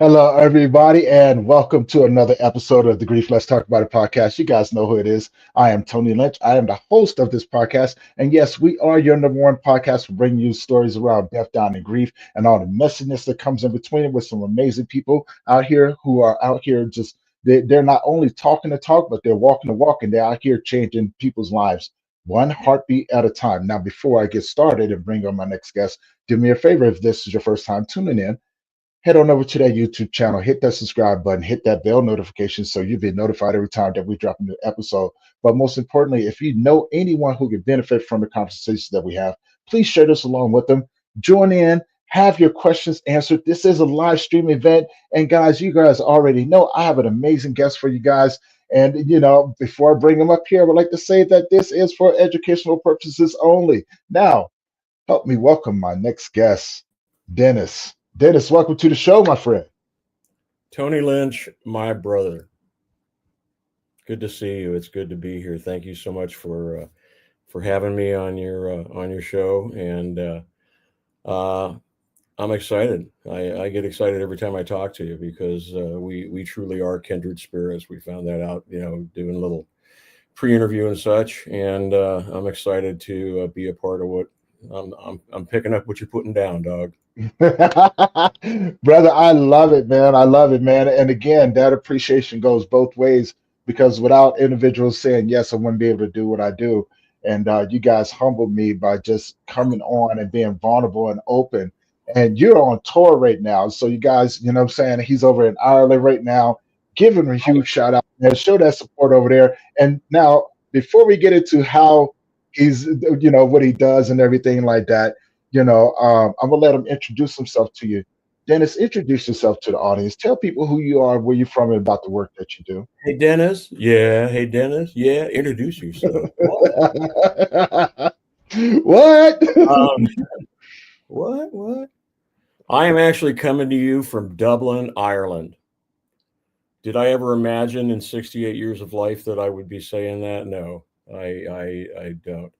Hello, everybody, and welcome to another episode of the Grief Let's Talk About It podcast. You guys know who it is. I am Tony Lynch. I am the host of this podcast. And yes, we are your number one podcast for bringing you stories around death, dying, and grief, and all the messiness that comes in between it with some amazing people out here who are out here just, they're not only talking the talk, but they're walking the walk, and they're out here changing people's lives one heartbeat at a time. Now, before I get started and bring on my next guest, do me a favor if this is your first time tuning in, head on over to that YouTube channel, hit that subscribe button, hit that bell notification so you'll be notified every time that we drop a new episode. But most importantly, if you know anyone who could benefit from the conversations that we have, please share this along with them. Join in, have your questions answered. This is a live stream event. And guys, you guys already know I have an amazing guest for you guys. And, before I bring them up here, I would like to say that this is for educational purposes only. Now, help me welcome my next guest, Dennis. Dennis, welcome to the show, my friend. Tony Lynch, my brother. Good to see you. It's good to be here. Thank you so much for having me on your show, and uh, I'm excited. I get excited every time I talk to you because we truly are kindred spirits. We found that out, doing a little pre-interview and such, and I'm excited to be a part of what I'm picking up what you're putting down, dog. Brother, I love it, man. I love it, man. And again, that appreciation goes both ways because without individuals saying, yes, I wouldn't be able to do what I do. And you guys humbled me by just coming on and being vulnerable and open. And you're on tour right now. So, you guys, you know what I'm saying? He's over in Ireland right now. Give him a huge shout out and show that support over there. And now, before we get into how he's, what he does and everything like that, I'm gonna let him introduce himself to you. Dennis, introduce yourself to the audience. Tell people who you are, where you're from, and about the work that you do. Hey Dennis, yeah. Hey Dennis, yeah. Introduce yourself. What? What? Um, what? I am actually coming to you from Dublin, Ireland. Did I ever imagine in 68 years of life that I would be saying that? No, I don't.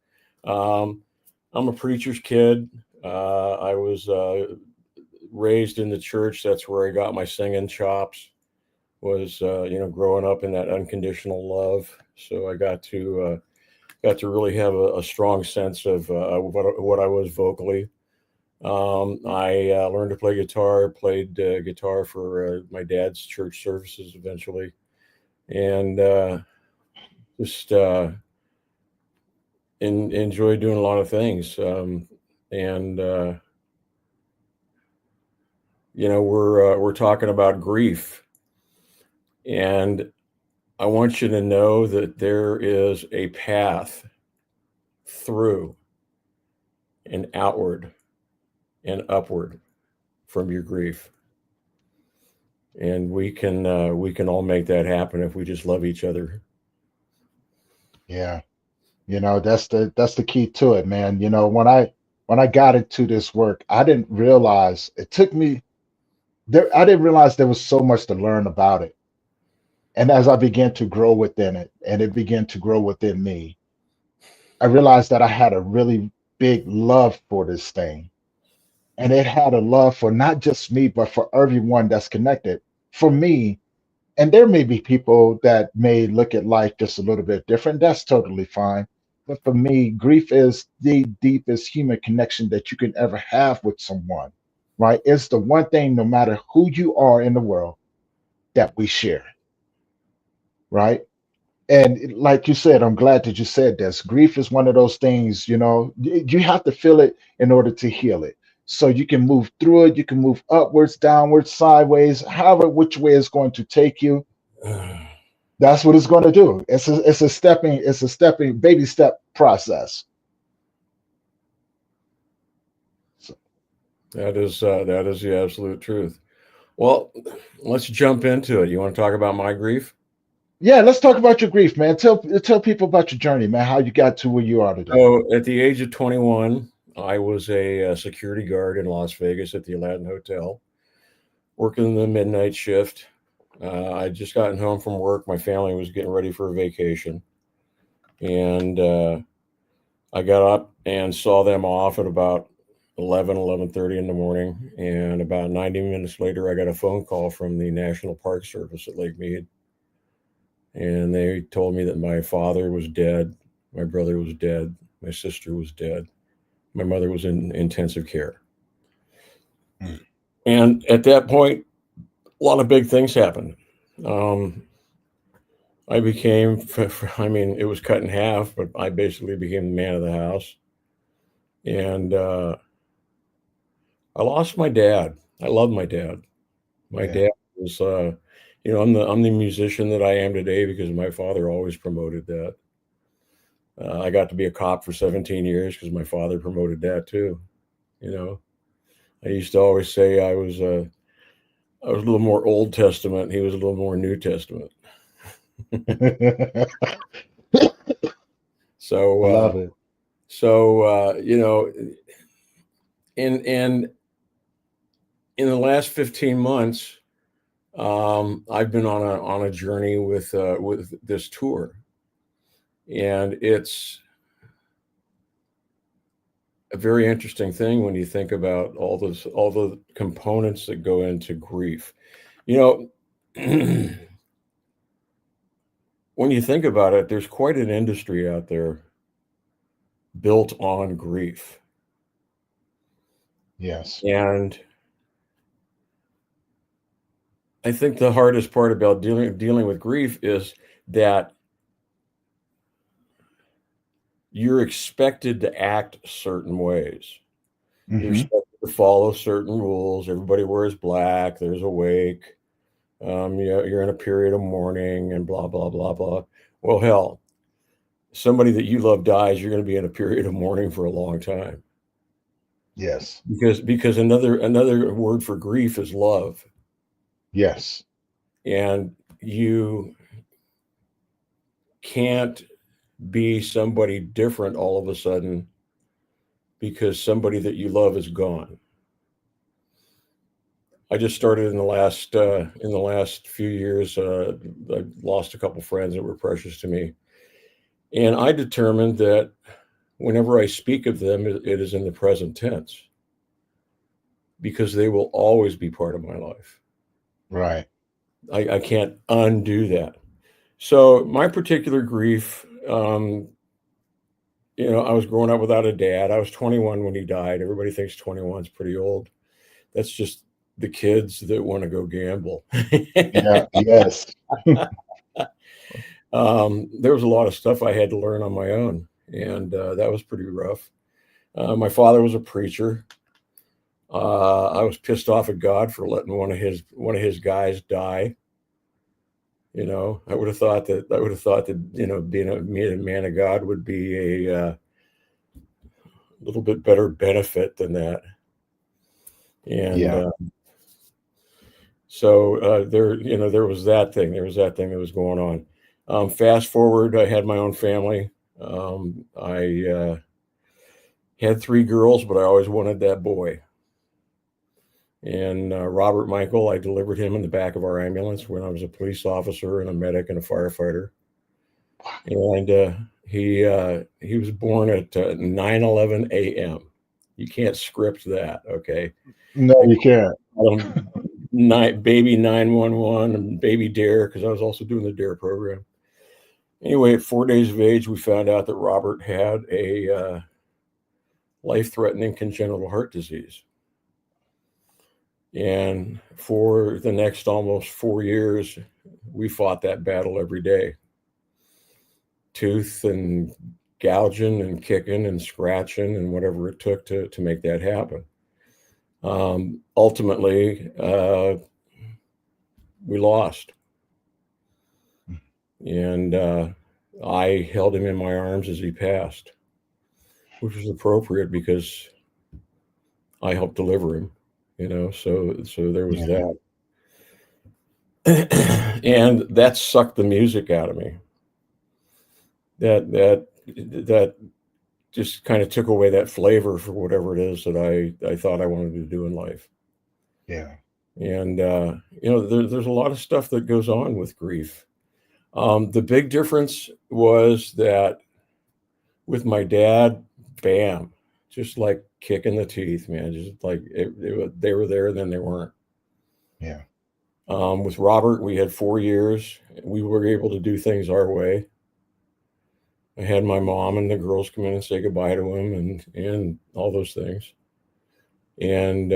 Um, I'm a preacher's kid. I was raised in the church. That's where I got my singing chops. Was growing up in that unconditional love. So I got to really have a strong sense of what I was vocally. I learned to play guitar, played guitar for my dad's church services eventually, and just enjoyed doing a lot of things. And we're talking about grief, and I want you to know that there is a path through and outward and upward from your grief, and we can all make that happen if we just love each other. Yeah, that's the key to it, man. When I got into this work, I didn't realize it took me there. I didn't realize there was so much to learn about it. And as I began to grow within it, and it began to grow within me, I realized that I had a really big love for this thing. And it had a love for not just me, but for everyone that's connected. For me, and there may be people that may look at life just a little bit different. That's totally fine. But for me, grief is the deepest human connection that you can ever have with someone, right? It's the one thing, no matter who you are in the world, that we share, right? And like you said, I'm glad that you said this. Grief is one of those things, you have to feel it in order to heal it. So you can move through it, you can move upwards, downwards, sideways, however which way it's going to take you. That's what it's going to do. It's a stepping baby step process. So, That is the absolute truth. Well, let's jump into it. You want to talk about my grief? yeah, let's talk about your grief, man. Tell people about your journey, man. How you got to where you are today. So, at the age of 21, I was a security guard in Las Vegas at the Aladdin Hotel, working the midnight shift. I'd just gotten home from work. My family was getting ready for a vacation, and I got up and saw them off at about 11:30 in the morning, and about 90 minutes later, I got a phone call from the National Park Service at Lake Mead, and they told me that my father was dead, my brother was dead, my sister was dead, my mother was in intensive care. And at that point, a lot of big things happened. I became, I mean, it was cut in half, but I basically became the man of the house. And I lost my dad. I love my dad. My dad was, I'm the musician that I am today because my father always promoted that. I got to be a cop for 17 years because my father promoted that too. I used to always say I was a little more Old Testament. He was a little more New Testament. So, love it. So, in the last 15 months, I've been on a journey with this tour, and it's a very interesting thing when you think about all the components that go into grief. When you think about it, there's quite an industry out there built on grief. Yes. And I think the hardest part about dealing with grief is that you're expected to act certain ways. You're expected to follow certain rules. Everybody wears black. There's a wake. You're in a period of mourning and blah, blah, blah, blah. Well, hell, somebody that you love dies, you're going to be in a period of mourning for a long time. Yes. Because another word for grief is love. Yes. And you can't be somebody different all of a sudden because somebody that you love is gone. I just started in the last few years. I lost a couple friends that were precious to me, and I determined that whenever I speak of them, it is in the present tense because they will always be part of my life. Right. I can't undo that. So my particular grief, I was growing up without a dad. I was 21 when he died. Everybody thinks 21 is pretty old. That's just the kids that want to go gamble. Yeah. Yes. There was a lot of stuff I had to learn on my own, and that was pretty rough. My father was a preacher. I was pissed off at God for letting one of his guys die. I would have thought that being a man of God would be a little bit better benefit than that. And so there was that thing. There was that thing that was going on. Fast forward, I had my own family. I had 3 girls, but I always wanted that boy. And Robert Michael, I delivered him in the back of our ambulance when I was a police officer and a medic and a firefighter. And he was born at 9:11 a.m. You can't script that, okay? No, you can't. Baby 911 and baby Dare, because I was also doing the Dare program. Anyway, at 4 days of age, we found out that Robert had a life-threatening congenital heart disease. And for the next almost 4 years, we fought that battle every day. Tooth and gouging and kicking and scratching and whatever it took to make that happen. Ultimately, we lost. And I held him in my arms as he passed, which was appropriate because I helped deliver him, so there was that. And that sucked the music out of me. That just kind of took away that flavor for whatever it is that I thought I wanted to do in life. Yeah. And, there's a lot of stuff that goes on with grief. The big difference was that with my dad, bam, just like kick in the teeth, man. Just like they were there, then they weren't. Yeah. With Robert, we had 4 years. We were able to do things our way. I had my mom and the girls come in and say goodbye to him and all those things. And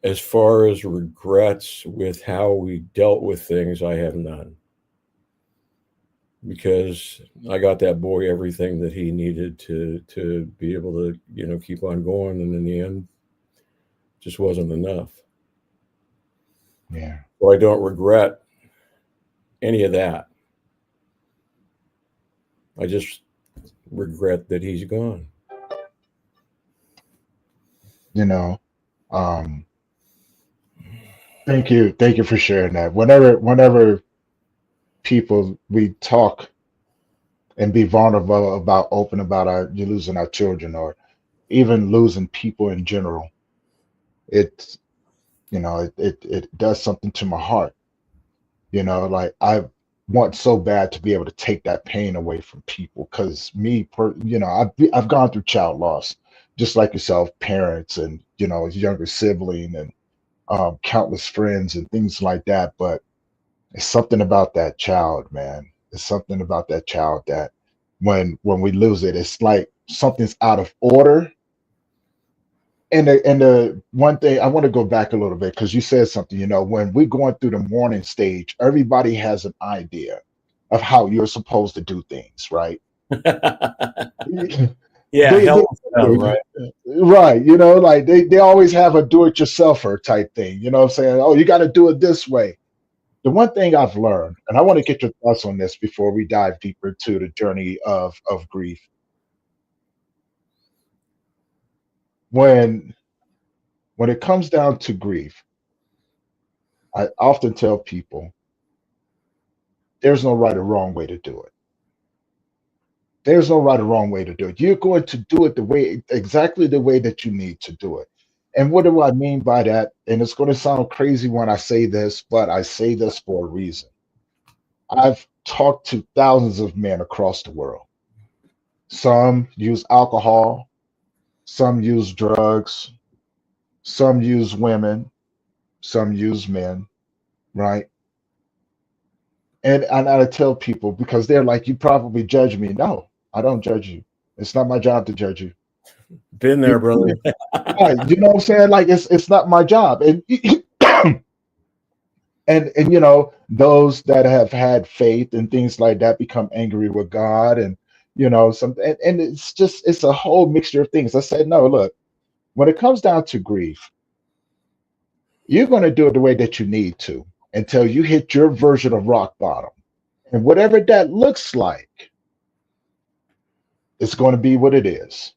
as far as regrets with how we dealt with things, I have none. Because I got that boy everything that he needed to be able to, keep on going. And in the end, just wasn't enough. Yeah. So I don't regret any of that. I just regret that he's gone. Thank you for sharing that. Whenever people we talk and be vulnerable about open about you losing our children or even losing people in general, it's it does something to my heart. Like I want so bad to be able to take that pain away from people because I've gone through child loss just like yourself, parents and younger sibling and countless friends and things like that. But it's something about that child, man. It's something about that child that when we lose it, it's like something's out of order. And the one thing I want to go back a little bit because you said something, when we're going through the mourning stage, everybody has an idea of how you're supposed to do things, right? Yeah, help them, right? Right. Like they always have a do-it-yourselfer type thing. You know what I'm saying? Oh, you got to do it this way. The one thing I've learned, and I want to get your thoughts on this before we dive deeper into the journey of grief. When it comes down to grief, I often tell people there's no right or wrong way to do it. There's no right or wrong way to do it. You're going to do it exactly the way that you need to do it. And what do I mean by that? And it's going to sound crazy when I say this, but I say this for a reason. I've talked to thousands of men across the world. Some use alcohol, some use drugs, some use women, some use men, right? And I tell people because they're like, you probably judge me. No, I don't judge you. It's not my job to judge you. Been there, brother. Right. You know what I'm saying? Like it's not my job. And those that have had faith and things like that become angry with God and and it's a whole mixture of things. I said, no, look, when it comes down to grief, you're going to do it the way that you need to until you hit your version of rock bottom. And whatever that looks like, it's going to be what it is.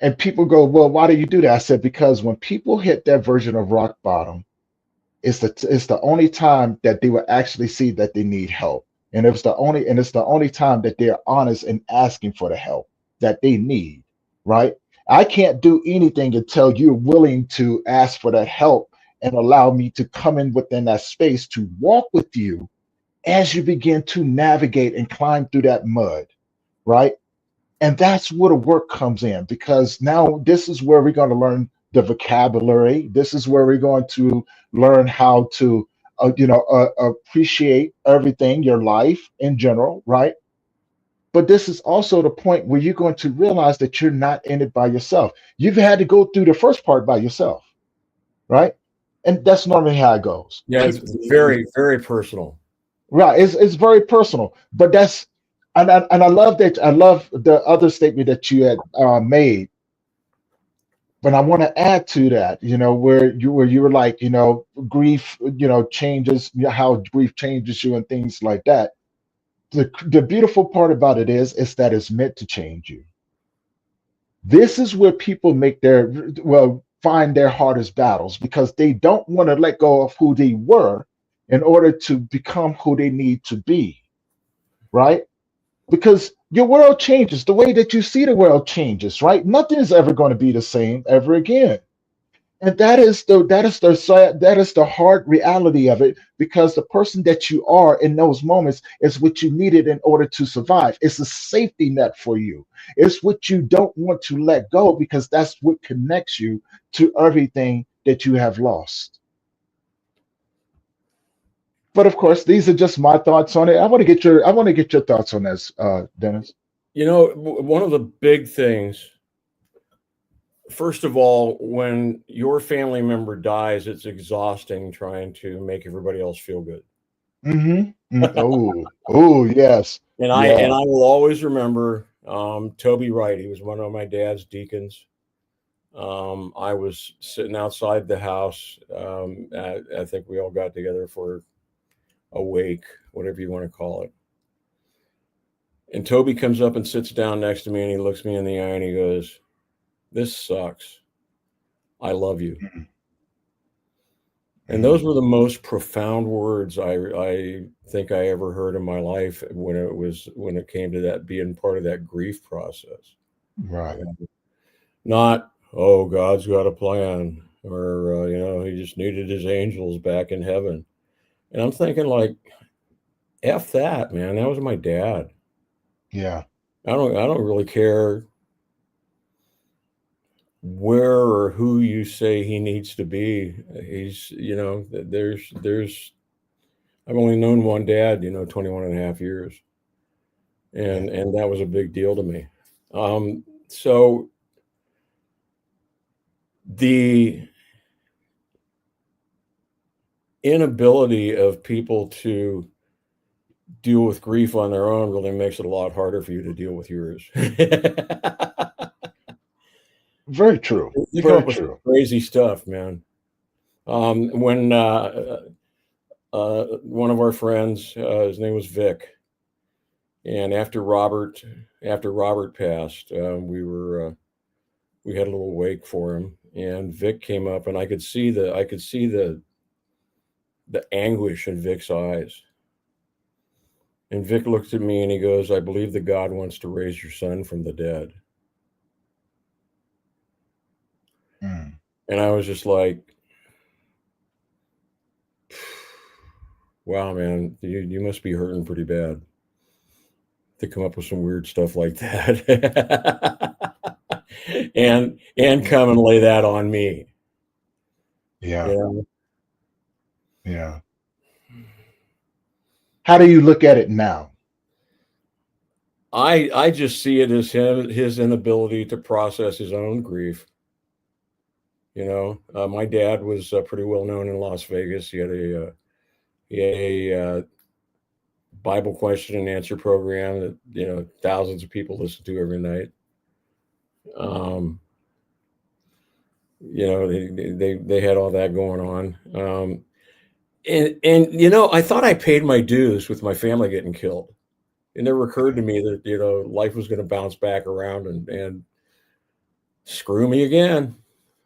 And people go, well, why do you do that? I said, because when people hit that version of rock bottom, it's the only time that they will actually see that they need help. And it's the only time that they're honest in asking for the help that they need, right? I can't do anything until you're willing to ask for that help and allow me to come in within that space to walk with you as you begin to navigate and climb through that mud, right? And that's where the work comes in because now this is where we're going to learn the vocabulary. This is where we're going to learn how to, appreciate everything, your life in general, right? But this is also the point where you're going to realize that you're not in it by yourself. You've had to go through the first part by yourself, right? And that's normally how it goes. Yeah, it's very, very personal. Right. It's very personal, but that's and I love that. I love the other statement that you had made. But I want to add to that, where you were like, grief, changes how grief changes you and things like that. The beautiful part about it is that it's meant to change you. This is where people find their hardest battles because they don't want to let go of who they were in order to become who they need to be, right? Because your world changes, the way that you see the world changes, right? Nothing is ever going to be the same ever again. And that is the hard reality of it, because the person that you are in those moments is what you needed in order to survive. It's a safety net for you. It's what you don't want to let go, because that's what connects you to everything that you have lost. But of course, these are just my thoughts on it. I want to get your thoughts on this, Dennis. One of the big things, first of all, when your family member dies, it's exhausting trying to make everybody else feel good. Oh, yes, And yeah, I will always remember Toby Wright. He was one of my dad's deacons. I was sitting outside the house. I think we all got together for a wake, whatever you want to call it. And Toby comes up and sits down next to me, and he looks me in the eye and he goes, "This sucks. I love you." mhm, And those mhm, were the most profound words I think I ever heard in my life when it came to that being part of that grief process. right. Not, oh, God's got a plan, or he just needed his angels back in heaven. And I'm thinking, like, F that, man. That was my dad. Yeah, I don't really care where or who you say he needs to be. He's, there's I've only known one dad, 21 and a half years. yeah. And that was a big deal to me. So the inability of people to deal with grief on their own really makes it a lot harder for you to deal with yours. Very true. You come Very up with some true. crazy stuff, man. When one of our friends, his name was Vic, and after Robert passed, we had a little wake for him, and Vic came up, and I could see the anguish in Vic's eyes. And Vic looked at me and he goes, "I believe that God wants to raise your son from the dead." Mm. And I was just like, wow, man, you must be hurting pretty bad to come up with some weird stuff like that. and come and lay that on me. Yeah, Yeah. yeah. How do you look at it now? I just see it as his inability to process his own grief. My dad was pretty well known in Las Vegas. He had a Bible question and answer program that thousands of people listen to every night. Um, they had all that going on. And I thought I paid my dues with my family getting killed. It never occurred to me that life was going to bounce back around and screw me again.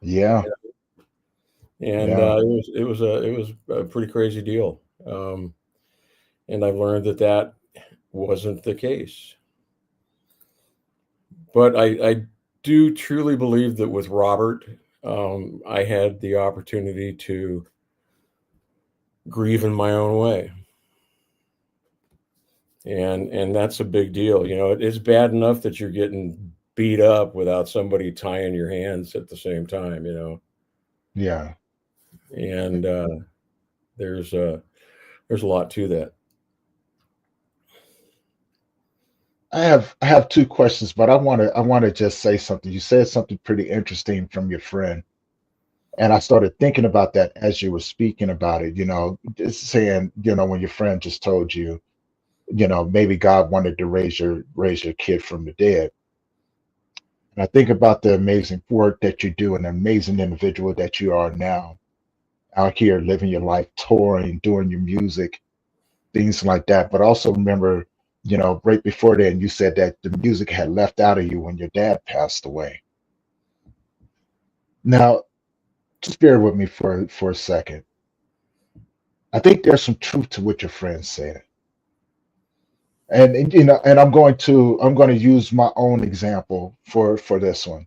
Yeah, And yeah. it was a pretty crazy deal. And I've learned that wasn't the case. But I do truly believe that with Robert, I had the opportunity to grieve in my own way. And that's a big deal. It's bad enough that you're getting beat up without somebody tying your hands at the same time. Yeah. And there's a there's a lot to that. I have two questions, but I want to just say something. You said something pretty interesting from your friend, and I started thinking about that as you were speaking about it. Just saying, when your friend just told you, maybe God wanted to raise your kid from the dead. And I think about the amazing work that you do, and the amazing individual that you are now, out here living your life, touring, doing your music, things like that. But also remember, right before then, you said that the music had left out of you when your dad passed away. Now, just bear with me for a second. I think there's some truth to what your friend said, and I'm going to use my own example for this one.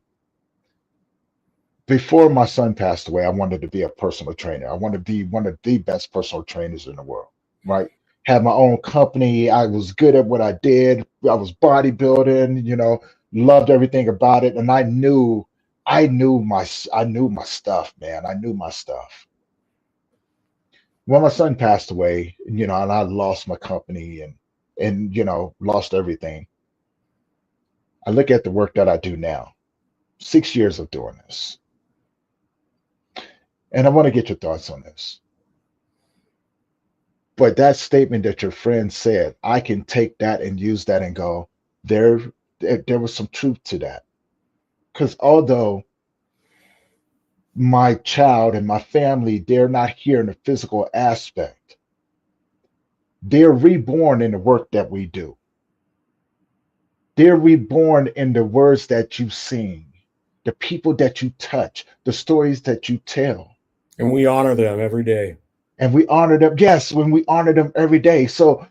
before my son passed away, I wanted to be a personal trainer. I wanted to be one of the best personal trainers in the world, right? Had my own company. I was good at what I did. I was bodybuilding, loved everything about it. And I knew my stuff, man. I knew my stuff. When my son passed away, and I lost my company and lost everything. I look at the work that I do now, 6 years of doing this. And I want to get your thoughts on this. But that statement that your friend said, I can take that and use that and go, there, there was some truth to that. Because although my child and my family, they're not here in the physical aspect, they're reborn in the work that we do. They're reborn in the words that you sing, the people that you touch, the stories that you tell. And we honor them every day. And we honor them. Yes, when we honor them every day. So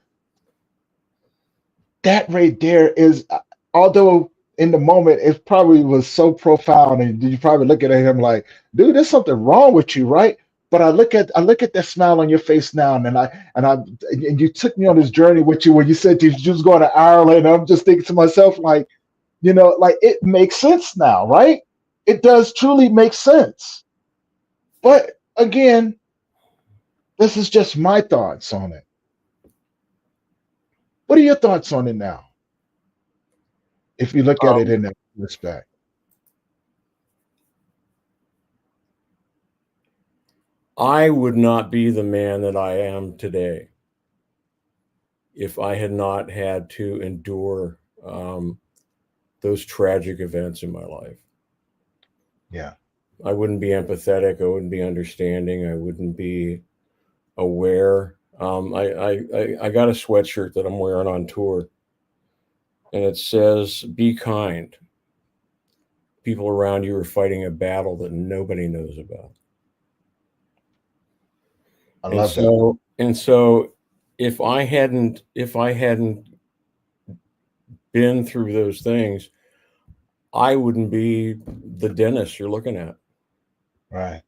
that right there is, although in the moment it probably was so profound, and you probably looking at him like, dude, there's something wrong with you, right? But I look at that smile on your face now, and you took me on this journey with you where you said you was going to Ireland. And I'm just thinking to myself, like, like it makes sense now, right? It does truly make sense. But again, this is just my thoughts on it. What are your thoughts on it now? If you look at it in that respect. I would not be the man that I am today if I had not had to endure those tragic events in my life. Yeah. I wouldn't be empathetic. I wouldn't be understanding. I wouldn't be aware. I got a sweatshirt that I'm wearing on tour, and it says, "Be kind. People around you are fighting a battle that nobody knows about." I love that. And so if I hadn't been through those things, I wouldn't be the dentist you're looking at. Right.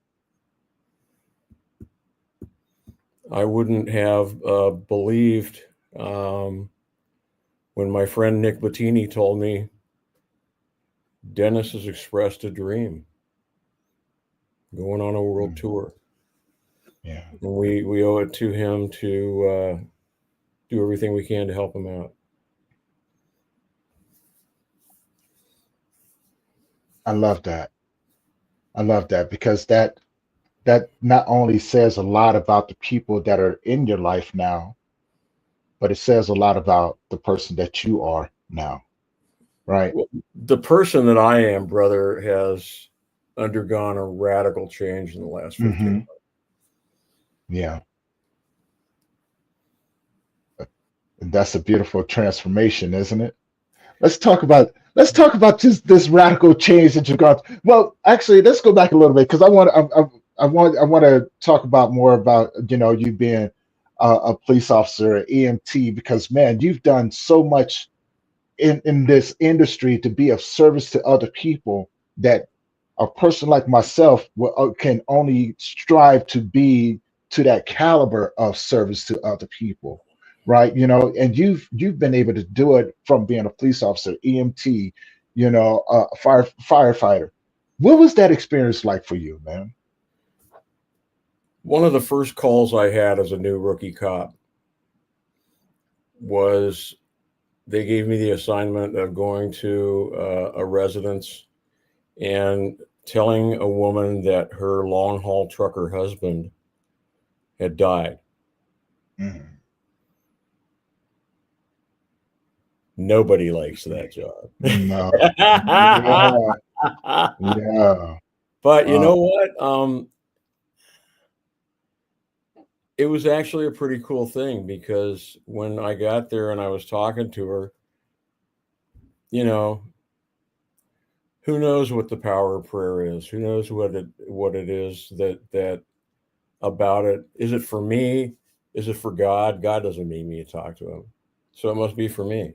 I wouldn't have believed when my friend Nick Bettini told me Dennis has expressed a dream going on a world tour. Yeah. And we owe it to him to do everything we can to help him out. I love that. I love that because that not only says a lot about the people that are in your life now, but it says a lot about the person that you are now. Right. Well, the person that I am, brother, has undergone a radical change in the last 15 months. Yeah. And that's a beautiful transformation, isn't it? Let's talk about just this radical change that you've got. Well, actually, let's go back a little bit because I want to talk about more about you being a police officer, an EMT, because man, you've done so much in this industry to be of service to other people that a person like myself can only strive to be to that caliber of service to other people, right? And you've been able to do it from being a police officer, EMT, firefighter. What was that experience like for you, man? One of the first calls I had as a new rookie cop was they gave me the assignment of going to a residence and telling a woman that her long haul trucker husband had died. Mm. Nobody likes that job. No. Yeah. Yeah. But you know what? It was actually a pretty cool thing because when I got there and I was talking to her, who knows what the power of prayer is? Who knows what it is that about it? Is it for me? Is it for God? God doesn't need me to talk to him, so it must be for me.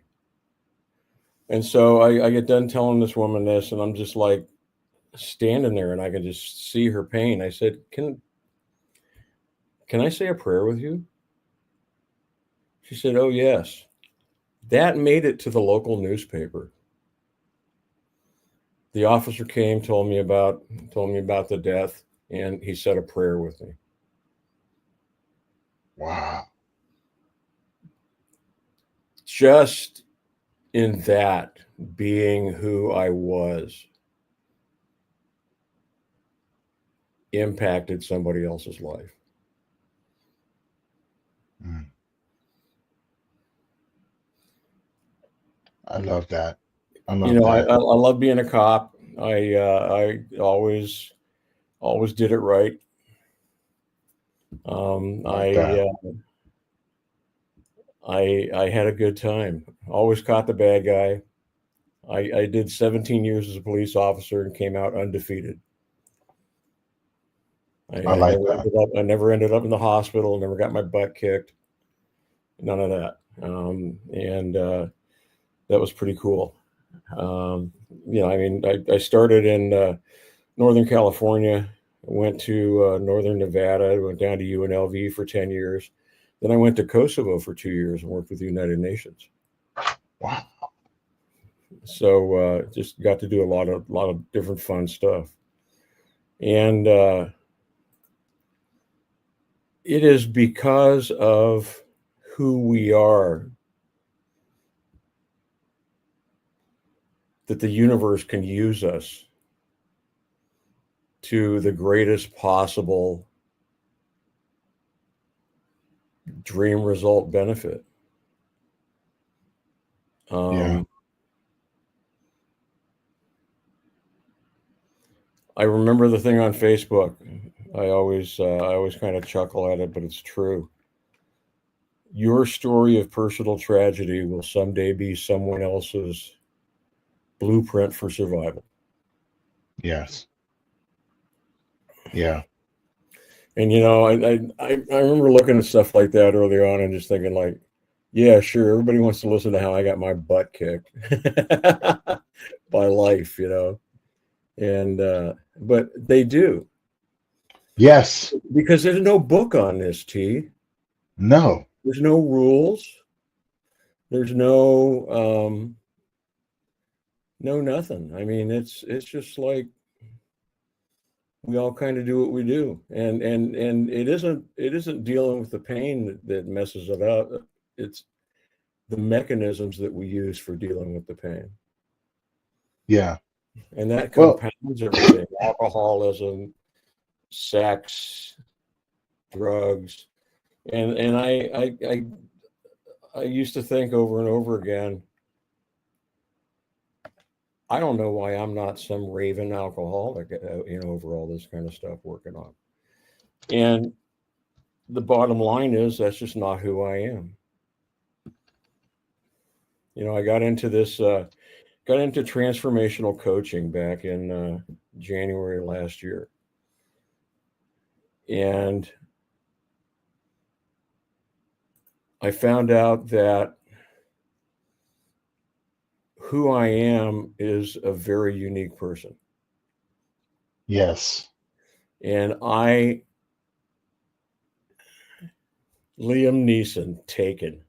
And so I get done telling this woman this, and I'm just like, standing there and I could just see her pain. I said, can I say a prayer with you? She said, oh, yes. That made it to the local newspaper. The officer came, told me about the death, and he said a prayer with me. Wow. Just in that, being who I was impacted somebody else's life. Mm. I love that. I love that. I love being a cop. I always did it right. I had a good time. Always caught the bad guy. I did 17 years as a police officer and came out undefeated. I never ended up in the hospital. Never got my butt kicked. None of that. That was pretty cool. I started in Northern California, went to Northern Nevada, went down to UNLV for 10 years. Then I went to Kosovo for 2 years and worked with the United Nations. Wow. So just got to do a lot of different fun stuff. And it is because of who we are that the universe can use us to the greatest possible dream result benefit. Yeah. I remember the thing on Facebook. I always kind of chuckle at it, but it's true. Your story of personal tragedy will someday be someone else's blueprint for survival. Yes. Yeah. And I remember looking at stuff like that early on and just thinking like, yeah, sure, everybody wants to listen to how I got my butt kicked by life, and but they do. Yes. Because there's no book on this, T. No. There's no rules. There's no nothing. I mean, it's just like we all kind of do what we do, and it isn't dealing with the pain that messes it up. It's the mechanisms that we use for dealing with the pain. Yeah. And that compounds everything: alcoholism, sex, drugs, and I used to think over and over again, I don't know why I'm not some raving alcoholic, over all this kind of stuff working on. And the bottom line is that's just not who I am. I got into transformational coaching back in January last year. And I found out that who I am is a very unique person. Yes. And Liam Neeson, Taken.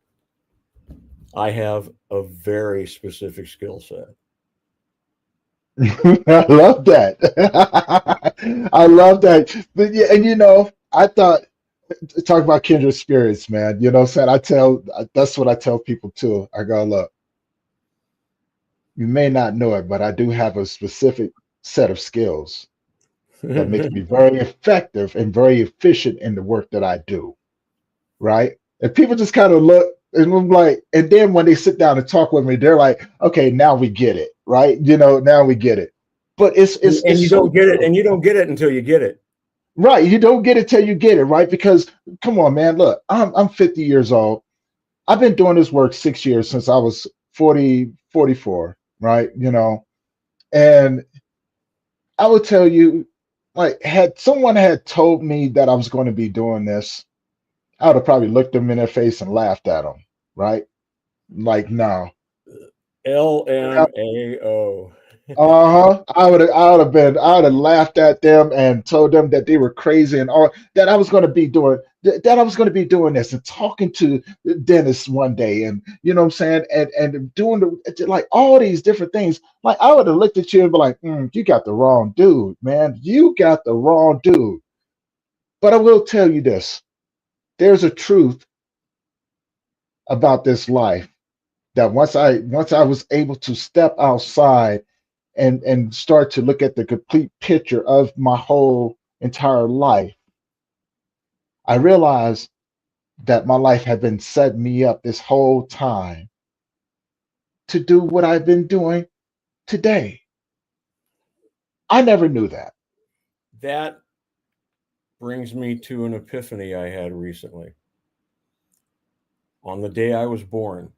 I have a very specific skill set. I love that. I love that. But yeah, and I thought, talk about kindred spirits, man. That's what I tell people too. I go, look, you may not know it, but I do have a specific set of skills that makes me very effective and very efficient in the work that I do. Right? And people just kind of look and I'm like, and then when they sit down and talk with me, they're like, okay, now we get it, right? Now we get it. But it's you don't get it, and you don't get it until you get it. Right. You don't get it till you get it, right? Because come on, man, look, I'm 50 years old. I've been doing this work 6 years since I was 44, right? And I would tell you, like, had someone had told me that I was going to be doing this, I would have probably looked them in their face and laughed at them, right? Like, no. LMAO. I would have laughed at them and told them that they were crazy and all that I was going to be doing that I was going to be doing this and talking to the dentist one day and you know what I'm saying and doing like all these different things. Like I would have looked at you and be like, you got the wrong dude, man. You got the wrong dude. But I will tell you this: there's a truth about this life that once I was able to step outside and start to look at the complete picture of my whole entire life, I realized that my life had been setting me up this whole time to do what I've been doing today. I never knew that. That brings me to an epiphany I had recently. On the day I was born,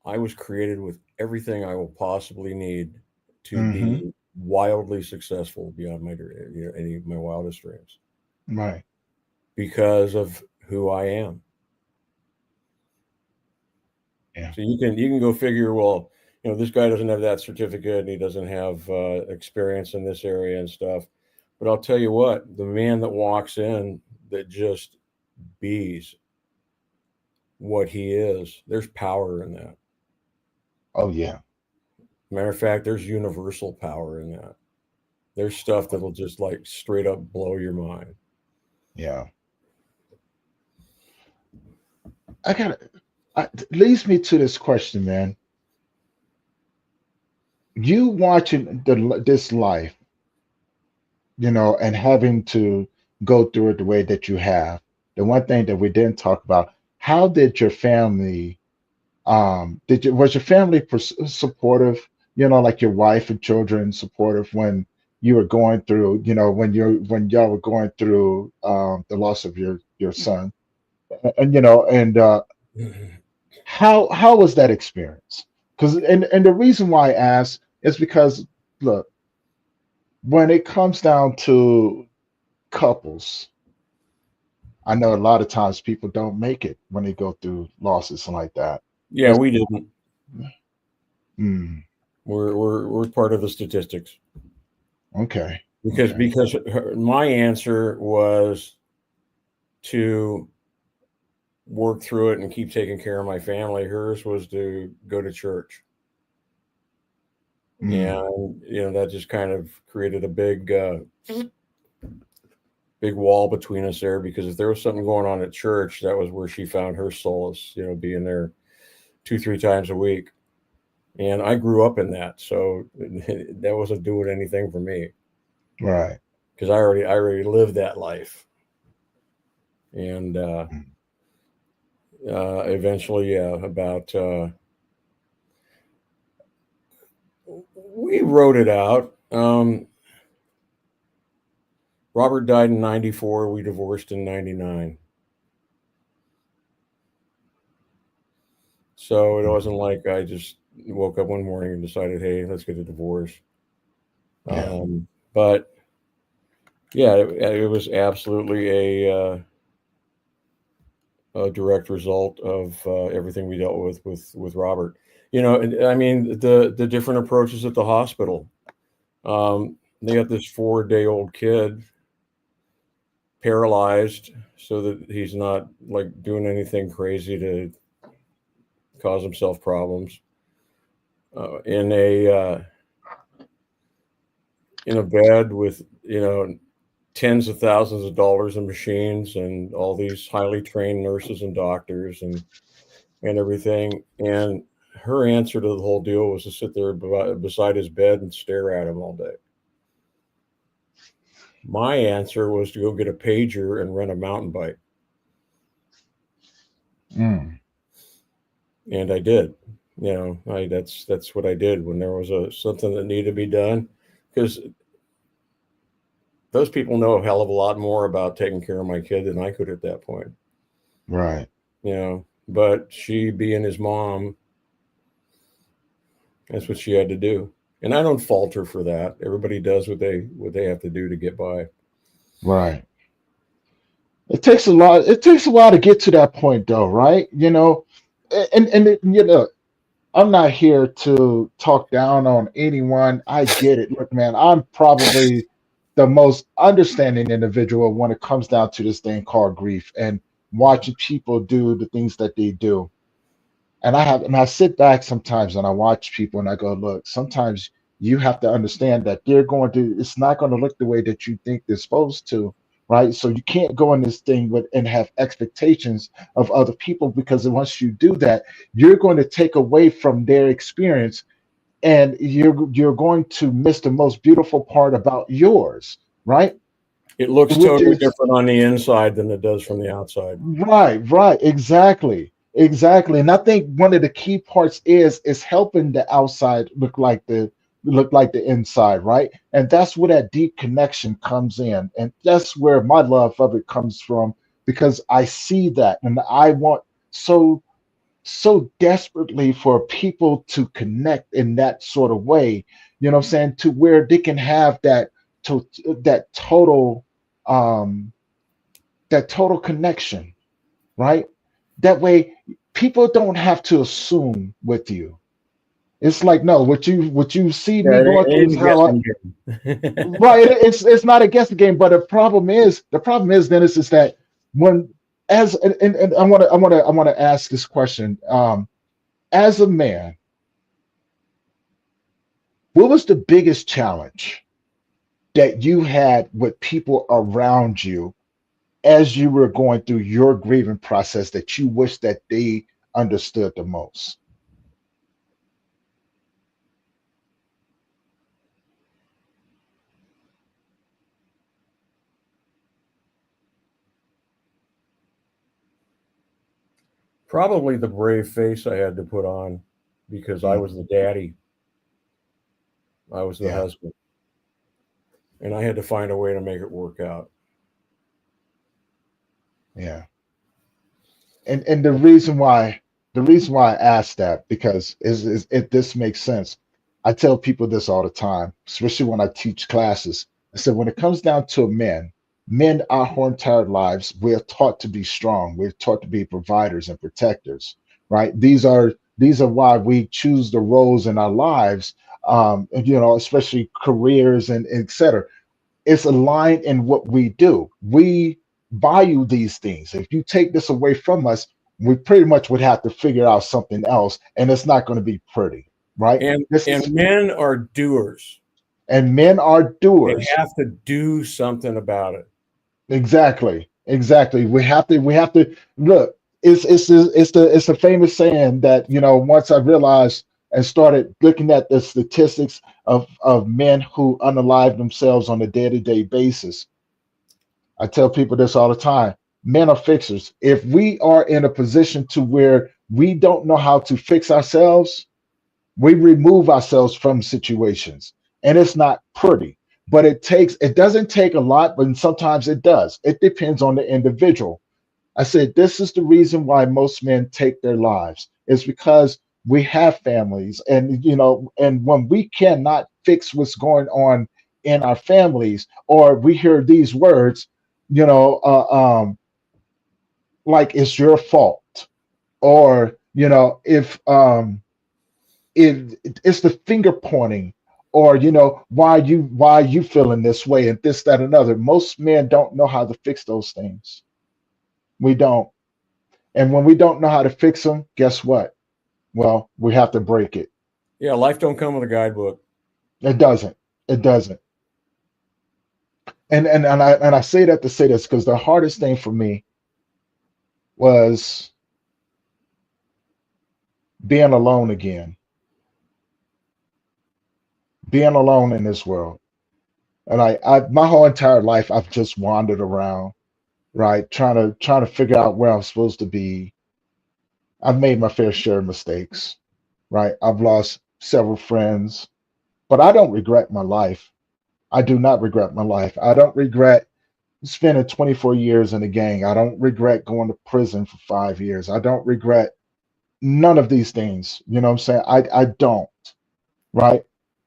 I was created with everything I will possibly need to Hmm. be wildly successful beyond any of my wildest dreams Right. because of who I am. Yeah. So you can go figure. Well, this guy doesn't have that certificate and he doesn't have experience in this area and stuff. But I'll tell you what, the man that walks in that just bees what he is, there's power in that. Oh yeah. Matter of fact, there's universal power in that. There's stuff that'll just like straight up blow your mind. Yeah. I got it leads me to this question, man. You watching this life, and having to go through it the way that you have. The one thing that we didn't talk about, how did your family, was your family supportive, like your wife and children supportive when you were going through, when y'all were going through the loss of your son, and how was that experience? Because and the reason why I ask is because look, when it comes down to couples, I know a lot of times people don't make it when they go through losses like that. Yeah, It's, we didn't. mm, We're part of the statistics okay, because okay, my answer was to work through it and keep taking care of my family. Hers was to go to church, mm, and that just kind of created a big wall between us there. Because if there was something going on at church, that was where she found her solace. Being there 2-3 times a week. And I grew up in that, so that wasn't doing anything for me right. because I already lived that life. And Mm, eventually, yeah, about we wrote it out. Robert died in '94. We divorced in '99. So it wasn't mhm. like I just woke up one morning and decided, hey, let's get a divorce. Yeah, But yeah, it was absolutely a direct result of everything we dealt with Robert. And, I mean the different approaches at the hospital. They got this 4-day-old kid paralyzed so that he's not like doing anything crazy to cause himself problems. In a bed with tens of thousands of dollars in machines and all these highly trained nurses and doctors and everything. And her answer to the whole deal was to sit there beside his bed and stare at him all day. My answer was to go get a pager and rent a mountain bike. mm, And I did. That's what I did when there was something that needed to be done, because those people know a hell of a lot more about taking care of my kid than I could at that point. right. But she, being his mom, that's what she had to do. And I don't fault her for that. Everybody does what they have to do to get by. Right. It takes a lot. It takes a while to get to that point, though, right? And I'm not here to talk down on anyone. I get it. Look, man, I'm probably the most understanding individual when it comes down to this thing called grief and watching people do the things that they do. And I sit back sometimes and I watch people and I go, look, sometimes you have to understand that it's not going to look the way that you think they're supposed to, right? So you can't go in this thing with and have expectations of other people, because once you do that, you're going to take away from their experience, and you're going to miss the most beautiful part about yours, right? It looks Which totally is different on the inside than it does from the outside. right, exactly, exactly. And I think one of the key parts is helping the outside look like the inside, right? And that's where that deep connection comes in, and that's where my love of it comes from, because I see that, and I want so so desperately for people to connect in that sort of way. You know what I'm saying? To where they can have to that total um that total connection, right? That way, people don't have to assume with you. It's like, no, what you see me Yeah, going it through is ain't a how I, guessing game. right. It's not a guessing game, but the problem is, Dennis, is that when as and I want to ask this question. As a man, what was the biggest challenge that you had with people around you as you were going through your grieving process that you wish that they understood the most? Probably the brave face I had to put on because I Mm, was the daddy, I was the yeah, husband, and I had to find a way to make it work out. yeah. And the reason why I asked that, because is if this makes sense. I tell people this all the time, especially when I teach classes. I said, when it comes down to men our whole entire lives, we're taught to be strong. We're taught to be providers and protectors, right? These are why we choose the roles in our lives, and, especially careers and et cetera. It's aligned in what we do. We value these things. If you take this away from us, we pretty much would have to figure out something else, and it's not going to be pretty, right? This And is men are doers. And men are They doers. have to do something about it. Exactly. We have to look. It's the famous saying that, once I realized and started looking at the statistics of men who unalive themselves on a day-to-day basis. I tell people this all the time. Men are fixers. If we are in a position to where we don't know how to fix ourselves, we remove ourselves from situations. And it's not pretty. But it doesn't take a lot, but sometimes it does. It depends on the individual. I said, this is the reason why most men take their lives. It's because we have families, and when we cannot fix what's going on in our families, or we hear these words, you know, like it's your fault, or if it's the finger pointing, or why you feeling this way, and this, that, and other. Most men don't know how to fix those things. We don't. And when we don't know how to fix them, guess what? Well, we have to break it. Yeah, life don't come with a guidebook. It doesn't. It doesn't. And I say that to say this, because the hardest thing for me was being alone again, being alone in this world. And I my whole entire life, I've just wandered around, right, trying to figure out where I'm supposed to be. I've made my fair share of mistakes, right? I've lost several friends, but I don't regret my life. I do not regret my life. I don't regret spending 24 years in a gang. I don't regret going to prison for 5 years. I don't regret none of these things. You know what I'm saying? I don't, right?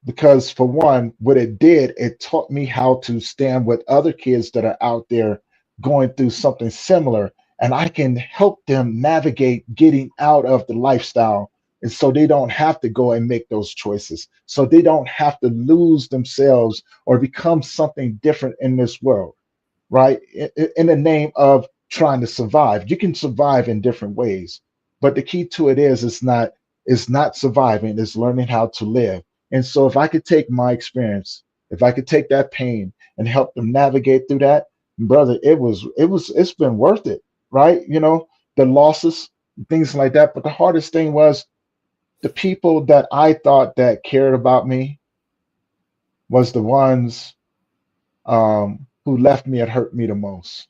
Because for one, what it did, it taught me how to stand with other kids that are out there going through something similar, and I can help them navigate getting out of the lifestyle And so they don't have to go and make those choices. So they don't have to lose themselves or become something different in this world, right? In the name of trying to survive. You can survive in different ways, but the key to it is it's not surviving, it's learning how to live. And so if I could take my experience, if I could take that pain and help them navigate through that, brother, it's been worth it, right? The losses, things like that. But the hardest thing was the people that I thought that cared about me was the ones who left me and hurt me the most.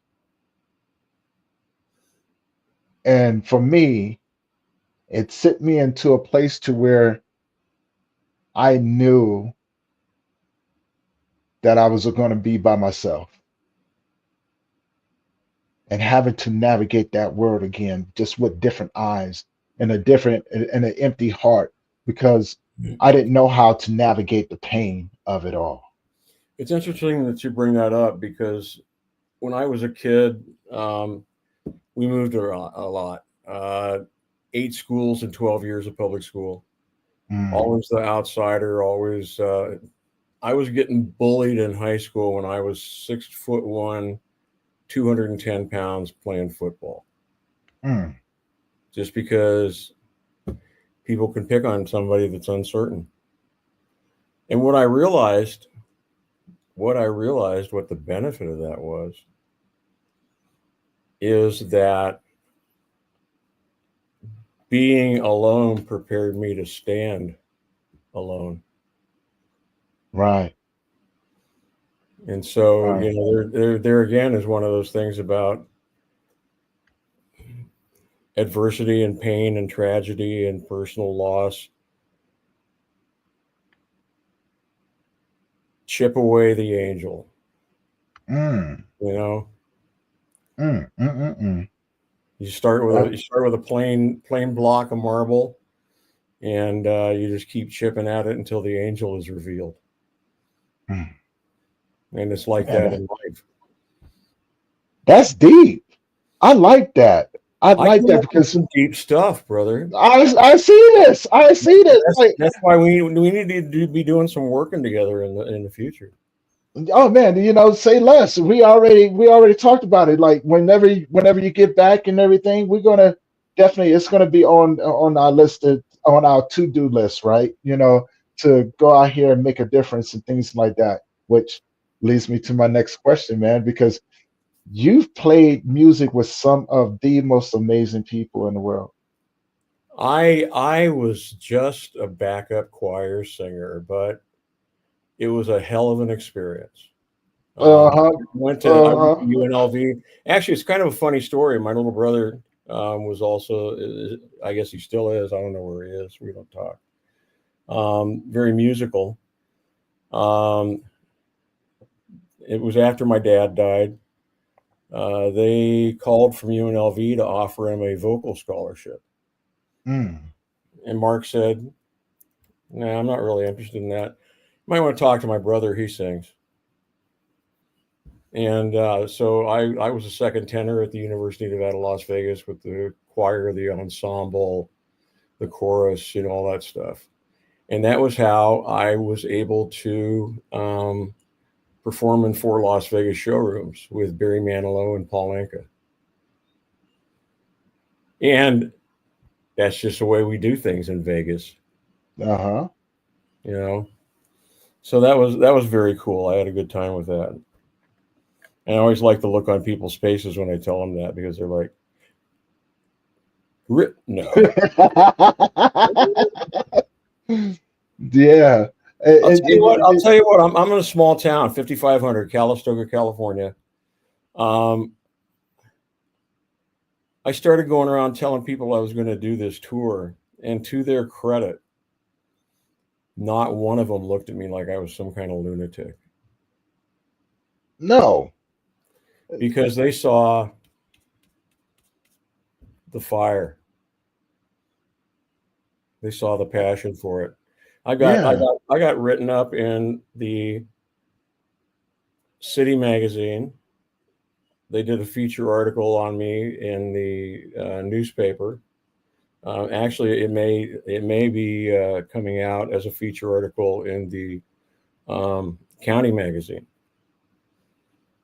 And for me, it sent me into a place to where I knew that I was going to be by myself and having to navigate that world again, just with different eyes and and an empty heart, because I didn't know how to navigate the pain of it all. It's interesting that you bring that up because when I was a kid, we moved a lot. 8 schools and 12 years of public school. Mm, Always the outsider. Always, I was getting bullied in high school when I was 6'1", 210 pounds playing football. mm, Just because people can pick on somebody that's uncertain. And what the benefit of that was, is that being alone prepared me to stand alone. right, And so, right, there again is one of those things about adversity and pain and tragedy and personal loss. Chip away the angel, mm, you know. mm, mm, mm, mm. You start with a plain block of marble, and you just keep chipping at it until the angel is revealed. Mm. And it's like Man, that in life. that's deep. I like that. I I like come that up with because some deep stuff, brother. I see this. I see this. Like, That's why we need to be doing some working together in the future. oh man, say less. We already talked about it. Like whenever you get back and everything, we're gonna definitely it's gonna be on our list on our to-do list, right? To go out here and make a difference and things like that. Which leads me to my next question, man, because you've played music with some of the most amazing people in the world. I was just a backup choir singer, but it was a hell of an experience. Uh-huh. I went to Uh-huh. UNLV. Actually, it's kind of a funny story. My little brother was also, I guess he still is. I don't know where he is. We don't talk. Very musical. Um, it was after my dad died. They called from UNLV to offer him a vocal scholarship. Mm. And Mark said, "Nah, I'm not really interested in that. You might want to talk to my brother. He sings." And so I was a second tenor at the University of Nevada, Las Vegas with the choir, the ensemble, the chorus, all that stuff. And that was how I was able to perform in 4 Las Vegas showrooms with Barry Manilow and Paul Anka. And that's just the way we do things in Vegas, Uh-huh. you know. So that was very cool. I had a good time with that. And I always like the look on people's faces when I tell them that because they're like, No. Yeah. I'll tell you what. I'm in a small town, 5,500, Calistoga, California. Um, I started going around telling people I was going to do this tour, and to their credit, not one of them looked at me like I was some kind of lunatic No. because they saw the fire. They saw the passion for it. Yeah. I got written up in the City magazine. They did a feature article on me in the newspaper. Actually, it may be coming out as a feature article in the county magazine,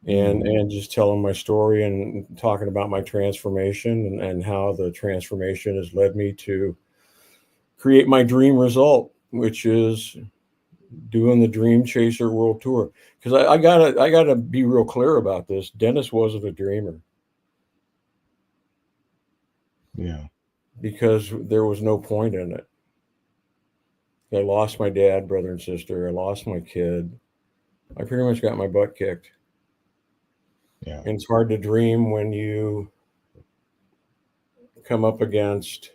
and just telling my story and talking about my transformation and how the transformation has led me to create my dream result, which is doing the Dream Chaser World Tour. Because I gotta be real clear about this. Dennis wasn't a dreamer. Yeah. Because there was no point in it. I lost my dad, brother, and sister. I lost my kid. I pretty much got my butt kicked. Yeah. And it's hard to dream when you come up against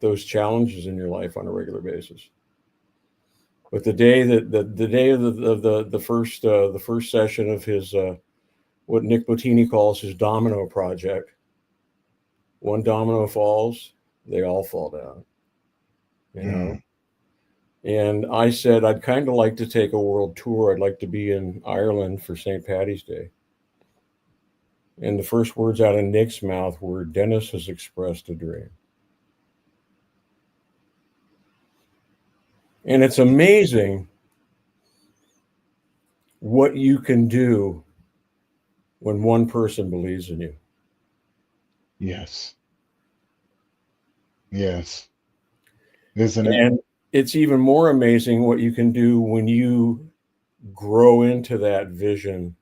those challenges in your life on a regular basis. But the day that the day of the first session of his what Nick Bottini calls his domino project, one domino falls, they all fall down. You know. And I said I'd kind of like to take a world tour. I'd like to be in Ireland for St. Paddy's Day. And the first words out of Nick's mouth were, Dennis has expressed a dream. And it's amazing what you can do when one person believes in you. Yes. Yes. Isn't it? And it's even more amazing what you can do when you grow into that vision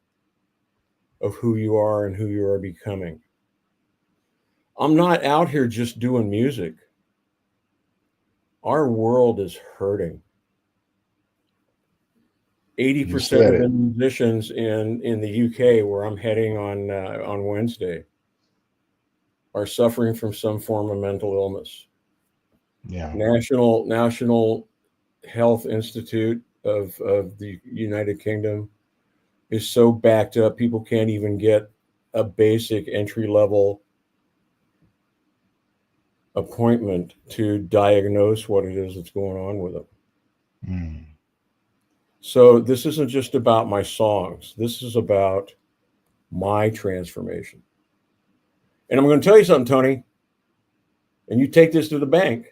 of who you are and who you are becoming. I'm not out here just doing music. Our world is hurting. 80% of the musicians in the UK, where I'm heading on Wednesday, are suffering from some form of mental illness. Yeah. National Health Institute of the United Kingdom is so backed up, people can't even get a basic entry-level appointment to diagnose what it is that's going on with them. So this isn't just about my songs. This is about my transformation. And I'm going to tell you something, Tony, and you take this to the bank.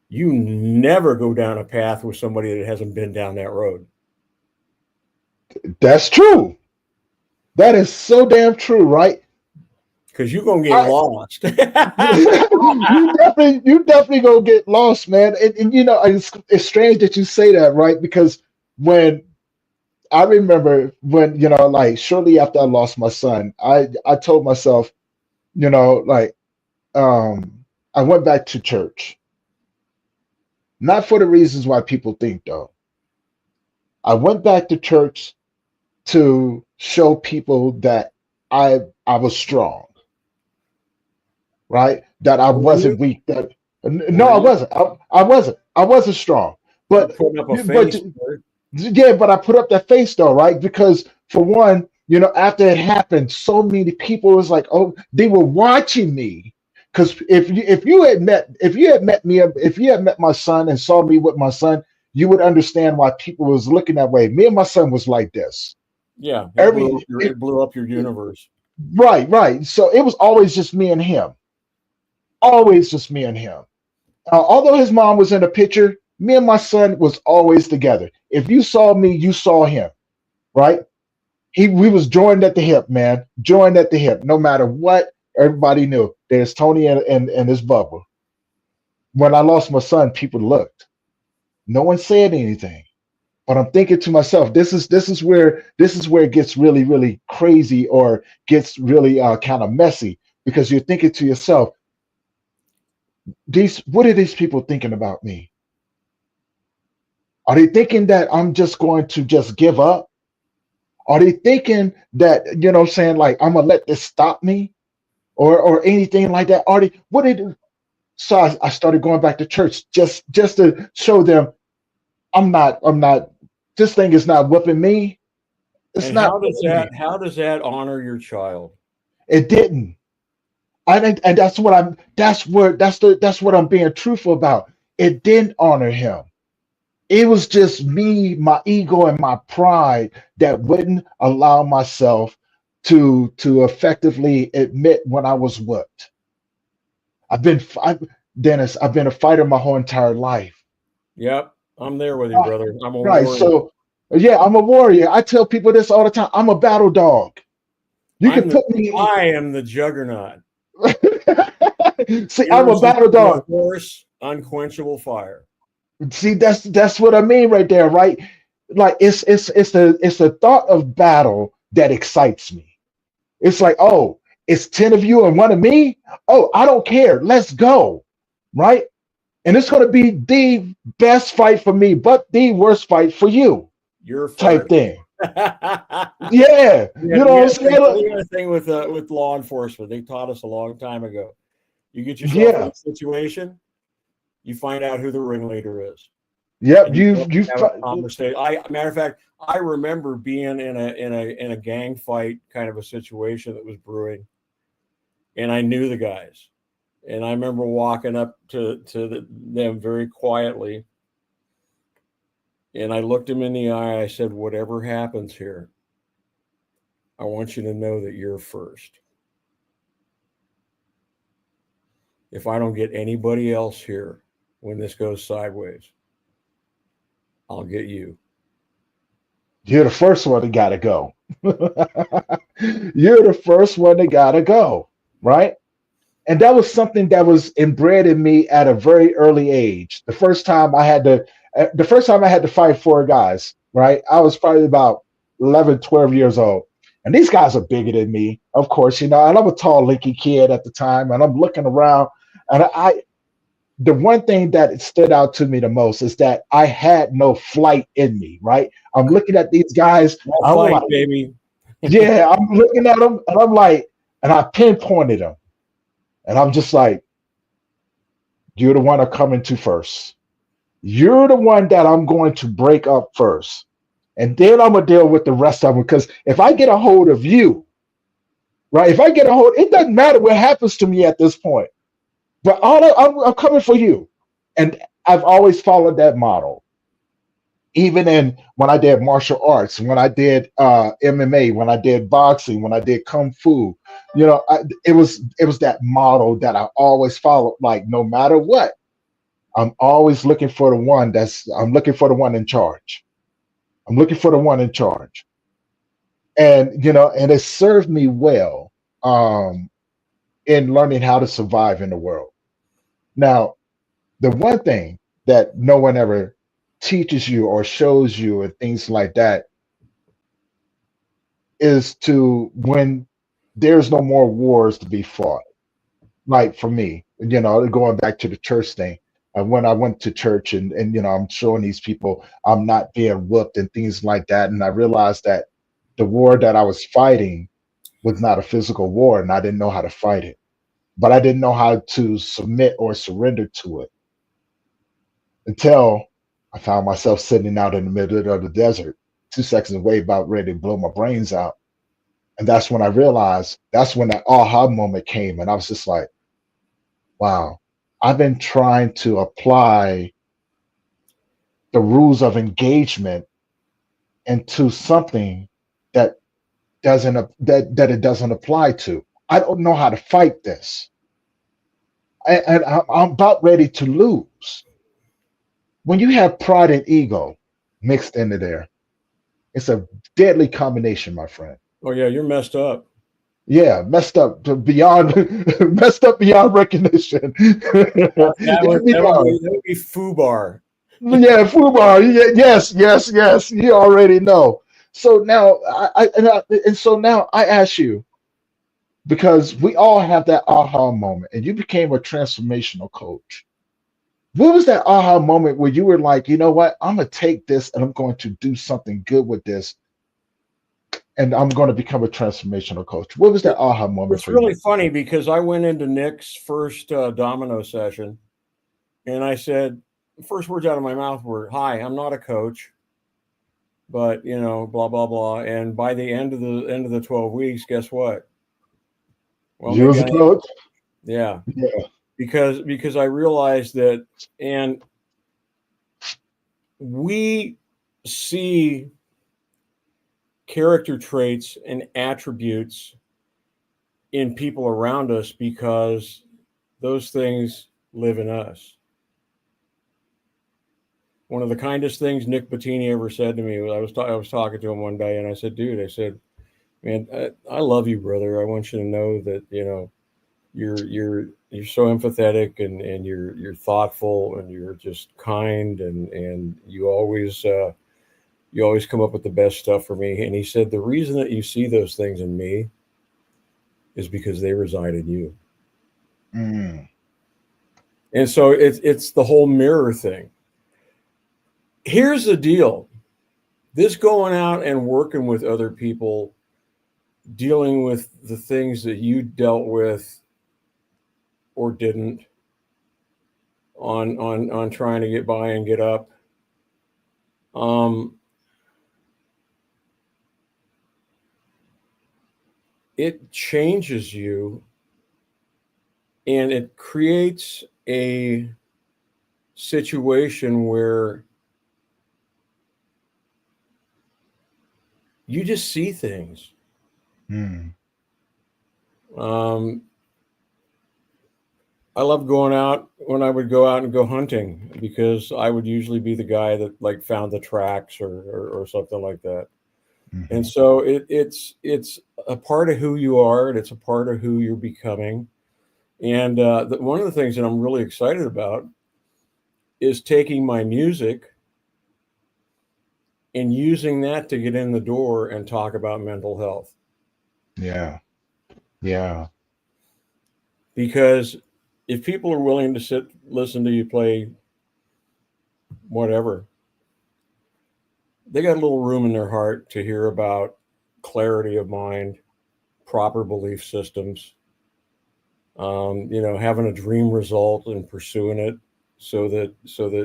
You never go down a path with somebody that hasn't been down that road. That's true. That is so damn true, right? Because you're gonna get lost. you definitely gonna get lost, man. And you know, it's strange that you say that, right? Because when I remember when, you know, like shortly after I lost my son, I told myself, you know, like I went back to church. Not for the reasons why people think, though. I went back to church to show people that I was strong, right? That I wasn't weak. That no, I wasn't. I wasn't strong. But putting up a face, but I put up that face though, right? Because for one, you know, after it happened, so many people was like, oh, they were watching me. Because if you had met my son and saw me with my son, you would understand why people was looking that way. Me and my son was like this. Yeah, it blew up your universe. Right. So it was always just me and him. Always just me and him. Although his mom was in the picture, me and my son was always together. If you saw me, you saw him, right? We was joined at the hip, man. Joined at the hip. No matter what, everybody knew. There's Tony and his bubble. When I lost my son, people looked. No one said anything. But I'm thinking to myself, this is where it gets really, really crazy or gets really kind of messy, because you're thinking to yourself, what are these people thinking about me? Are they thinking that I'm just going to just give up? Are they thinking that, you know what I'm saying, like I'm gonna let this stop me or anything like that? What they do? So I started going back to church just to show them I'm not, this thing is not whipping me. It's not. How does that honor your child? It didn't. And that's what I'm being truthful about. It didn't honor him. It was just me, my ego, and my pride that wouldn't allow myself to effectively admit when I was whooped. Dennis, I've been a fighter my whole entire life. Yep, I'm there with you, brother. I'm a Right. warrior. So yeah, I'm a warrior. I tell people this all the time. I'm a battle dog. You can put me. I am the juggernaut. See, I'm a battle dog. Horse, unquenchable fire. See, that's what I mean right there, right? Like it's the thought of battle that excites me. It's like, oh, it's 10 of you and one of me. Oh, I don't care. Let's go. Right? And it's gonna be the best fight for me, but the worst fight for you. You're type thing. Yeah, you know what I'm saying? We got a thing with law enforcement. They taught us a long time ago. You get yourself in a situation, you find out who the ringleader is. Yep, matter of fact, I remember being in a gang fight kind of a situation that was brewing, and I knew the guys, and I remember walking up to them very quietly, and I looked him in the eye. I said, "Whatever happens here, I want you to know that you're first. If I don't get anybody else here when this goes sideways, I'll get you. You're the first one that gotta go. You're the first one that gotta go, right?" And that was something that was inbred in me at a very early age. The first time I had to fight four guys, right? I was probably about 11, 12 years old. And these guys are bigger than me, of course, and I'm a tall, lanky kid at the time, and I'm looking around, and the one thing that stood out to me the most is that I had no flight in me, right? I'm looking at these guys, I'm fight, like, baby. Yeah, I'm looking at them, and I'm like, and I pinpointed them, and I'm just like, you're the one I'm coming to first. You're the one that I'm going to break up first. And then I'm gonna deal with the rest of them. Because if I get a hold of you, right? If I get a hold, it doesn't matter what happens to me at this point. But I'm coming for you. And I've always followed that model. Even when I did martial arts, when I did MMA, when I did boxing, when I did kung fu, it was that model that I always followed. Like no matter what, I'm always looking for the one I'm looking for the one in charge. I'm looking for the one in charge. And and it served me well in learning how to survive in the world. Now, the one thing that no one ever teaches you or shows you and things like that is to when there's no more wars to be fought. Like for me, going back to the church thing, when I went to church and I'm showing these people I'm not being whooped and things like that, and I realized that the war that I was fighting was not a physical war, and I didn't know how to fight it, but I didn't know how to submit or surrender to it until I found myself sitting out in the middle of the desert, 2 seconds away, about ready to blow my brains out. And that's when I realized, that's when that aha moment came. And I was just like, wow, I've been trying to apply the rules of engagement into something that it doesn't apply to. I don't know how to fight this. And I'm about ready to lose. When you have pride and ego mixed into there, it's a deadly combination, my friend. Oh yeah, you're messed up. Yeah, messed up beyond recognition. That would be FUBAR. Yeah, FUBAR. Yes. You already know. So now, so now I ask you, because we all have that aha moment, and you became a transformational coach. What was that aha moment where you were like, you know what, I'm gonna take this and I'm going to do something good with this, and I'm going to become a transformational coach? What was that aha moment? It's really funny because I went into Nick's first domino session, and I said, the first words out of my mouth were, "Hi, I'm not a coach, but blah blah blah." And by the end of the 12 weeks, guess what? Well, you was a coach. Yeah. Because I realized that, and we see character traits and attributes in people around us because those things live in us. One of the kindest things Nick Bettini ever said to me was I was talking to him one day, and I said, "Dude," I said, "Man, I love you, brother. I want you to know that you're so empathetic and you're thoughtful and you're just kind and you always come up with the best stuff for me." And he said, "The reason that you see those things in me is because they reside in you." Mm. And so it's the whole mirror thing. Here's the deal. This going out and working with other people, dealing with the things that you dealt with or didn't on trying to get by and get up. It changes you and it creates a situation where you just see things. Mm. I loved going out when I would go out and go hunting because I would usually be the guy that like found the tracks or something like that. Mm-hmm. And so it's a part of who you are and it's a part of who you're becoming. And one of the things that I'm really excited about is taking my music and using that to get in the door and talk about mental health. Yeah. Yeah. Because if people are willing to listen to you play whatever, they got a little room in their heart to hear about clarity of mind, proper belief systems, having a dream result and pursuing it so that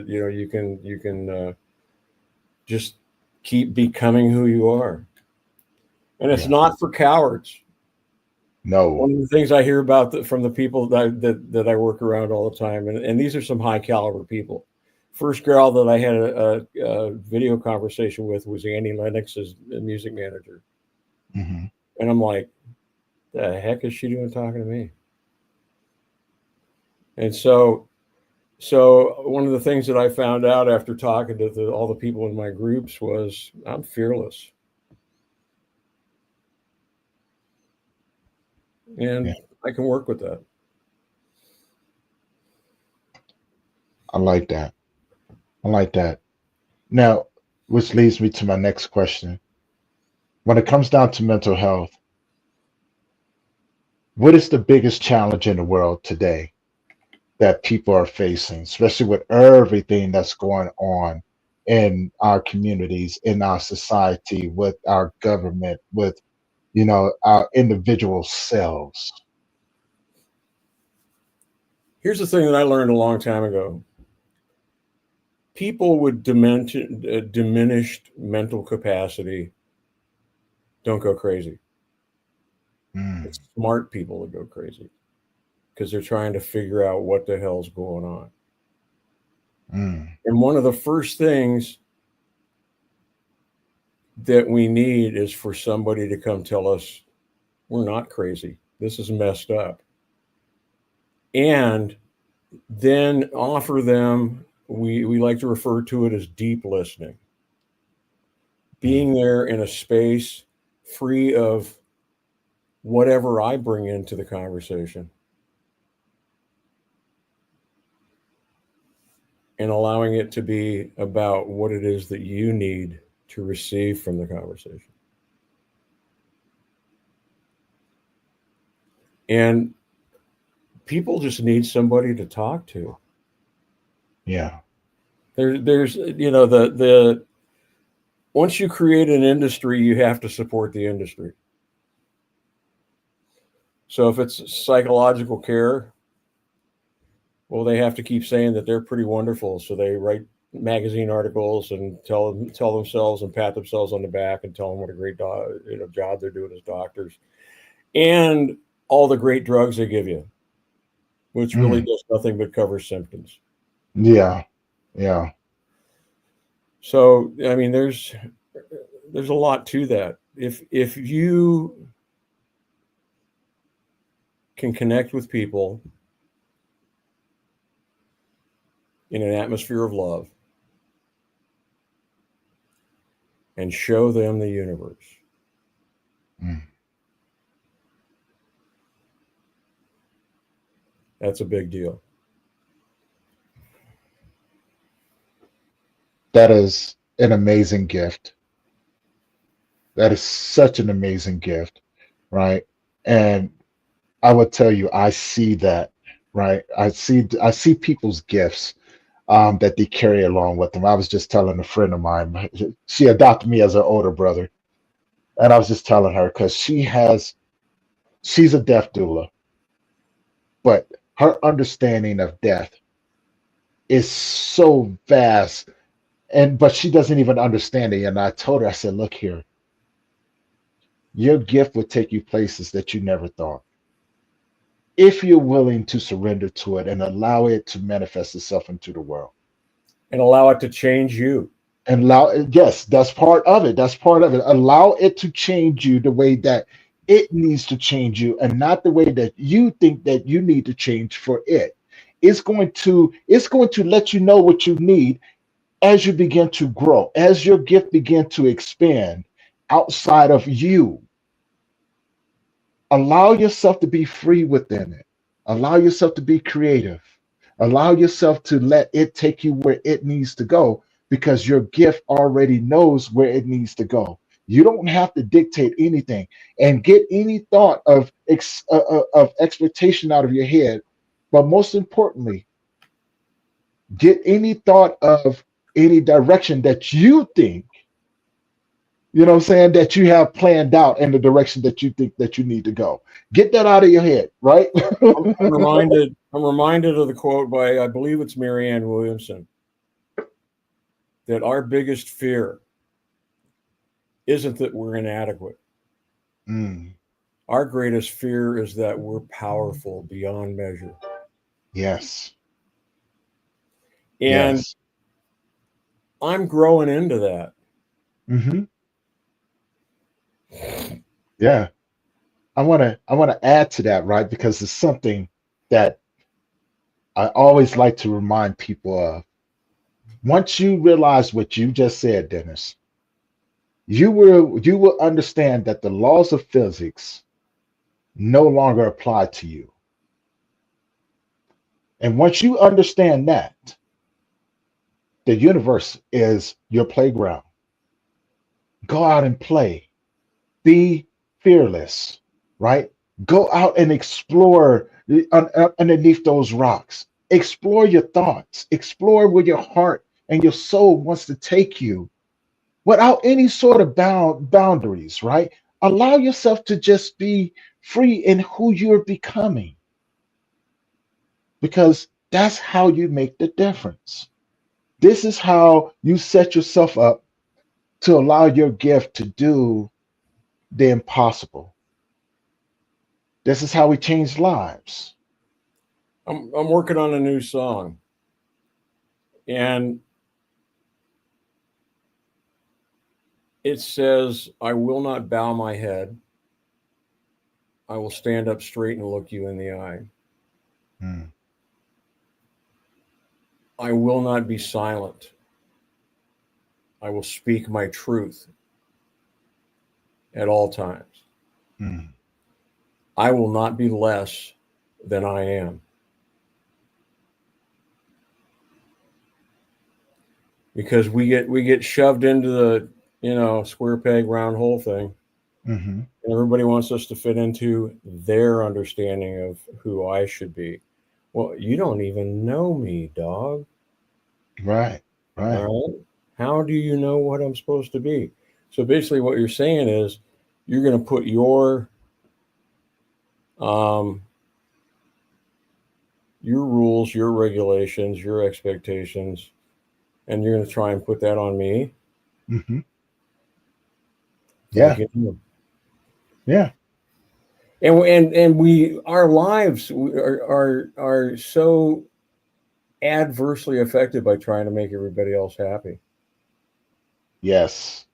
you can just keep becoming who you are. And it's not for cowards. No. One of the things I hear about from the people that I work around all the time, and these are some high caliber people. First girl that I had a video conversation with was Annie Lennox's music manager. Mm-hmm. And I'm like, the heck is she doing talking to me? And so one of the things that I found out after talking to all the people in my groups was I'm fearless. And I can work with that. I like that. I like that. Now, which leads me to my next question. When it comes down to mental health, what is the biggest challenge in the world today that people are facing, especially with everything that's going on in our communities, in our society, with our government, with our individual selves? Here's the thing that I learned a long time ago. People with diminished mental capacity don't go crazy. It's smart people that go crazy because they're trying to figure out what the hell's going on. And one of the first things that we need is for somebody to come tell us we're not crazy. This is messed up. And then offer them, we like to refer to it as deep listening. Being there in a space free of whatever I bring into the conversation and allowing it to be about what it is that you need to receive from the conversation. And people just need somebody to talk to. Yeah. There's the once you create an industry, you have to support the industry. So if it's psychological care, well, they have to keep saying that they're pretty wonderful. So they write magazine articles and tell themselves and pat themselves on the back and tell them what a great job they're doing as doctors, and all the great drugs they give you, which really does nothing but cover symptoms. Yeah. Yeah. So I mean, there's a lot to that. if you can connect with people in an atmosphere of love and show them the universe, that's a big deal. That is an amazing gift. That is such an amazing gift, right? And I would tell you, I see that, right? I see people's gifts that they carry along with them. I was just telling a friend of mine, she adopted me as her older brother, and I was just telling her because she's a death doula, but her understanding of death is so vast, and but she doesn't even understand it. And I told her, I said, look here, your gift will take you places that you never thought if you're willing to surrender to it and allow it to manifest itself into the world And allow it to change you. and allow, yes, that's part of it, that's part of it, allow it to change you the way that it needs to change you and not the way that you think that you need to change for it. It's going to let you know what you need as you begin to grow, as your gift begin to expand outside of you. Allow yourself to be free within it. Allow yourself to be creative. Allow yourself to let it take you where it needs to go because your gift already knows where it needs to go. You don't have to dictate anything and get any thought of expectation out of your head. But most importantly, get any thought of any direction that you think, you know what I'm saying, that you have planned out in the direction that you think that you need to go. Get that out of your head, right? I'm reminded of the quote by, I believe it's Marianne Williamson, that our biggest fear isn't that we're inadequate. Mm, Our greatest fear is that we're powerful beyond measure. yes. And Yes. I'm growing into that. Hmm. Yeah. I want to add to that, right? Because it's something that I always like to remind people of. Once you realize what you just said, Dennis, you will understand that the laws of physics no longer apply to you. And once you understand that, the universe is your playground. Go out and play. Be fearless, right? Go out and explore underneath those rocks. Explore your thoughts. Explore where your heart and your soul wants to take you without any sort of boundaries, right? Allow yourself to just be free in who you're becoming because that's how you make the difference. This is how you set yourself up to allow your gift to do the impossible. This is how we change lives. I'm working on a new song, and it says, I will not bow my head. I will stand up straight and look you in the eye. Mm, I will not be silent. I will speak my truth at all times. mm. I will not be less than I am. Because we get shoved into the, square peg round hole thing. Hmm. And everybody wants us to fit into their understanding of who I should be. Well, you don't even know me, dog. Right, right. All right. How do you know what I'm supposed to be? So basically, what you're saying is you're going to put um, your rules, your regulations, your expectations, and you're going to try and put that on me. Hmm. Like, Yeah, yeah, and we our lives are so adversely affected by trying to make everybody else happy. yes.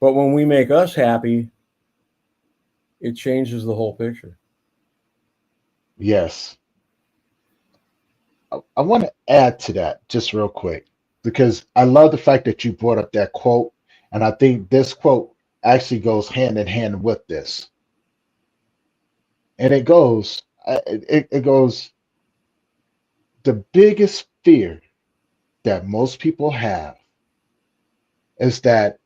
But when we make us happy, it changes the whole picture. Yes. I want to add to that just real quick because I love the fact that you brought up that quote. And I think this quote actually goes hand in hand with this. And it goes, it goes, the biggest fear that most people have is that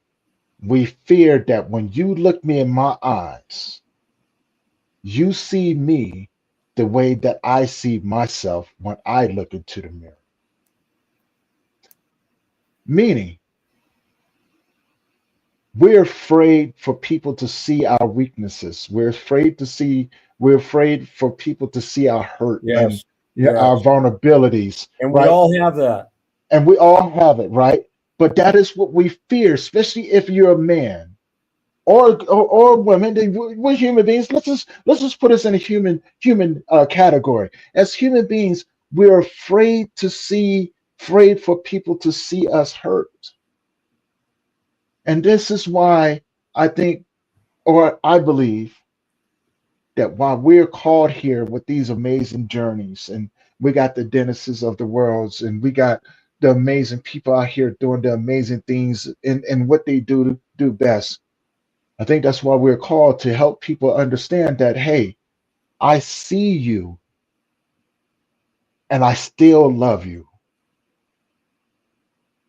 we fear that when you look me in my eyes, you see me the way that I see myself when I look into the mirror. Meaning, we're afraid for people to see our weaknesses. We're afraid for people to see our hurt and Yes, you're our absolutely, vulnerabilities, and we right? all have that. And we all have it, right? But that is what we fear, especially if you're a man or women. We're human beings. Let's just put us in a human category. As human beings, we're afraid for people to see us hurt. And this is why I think, or I believe, that while we're called here with these amazing journeys, and we got the Dennises of the worlds, and we got the amazing people out here doing the amazing things in what they do best. I think that's why we're called to help people understand that, hey, I see you and I still love you.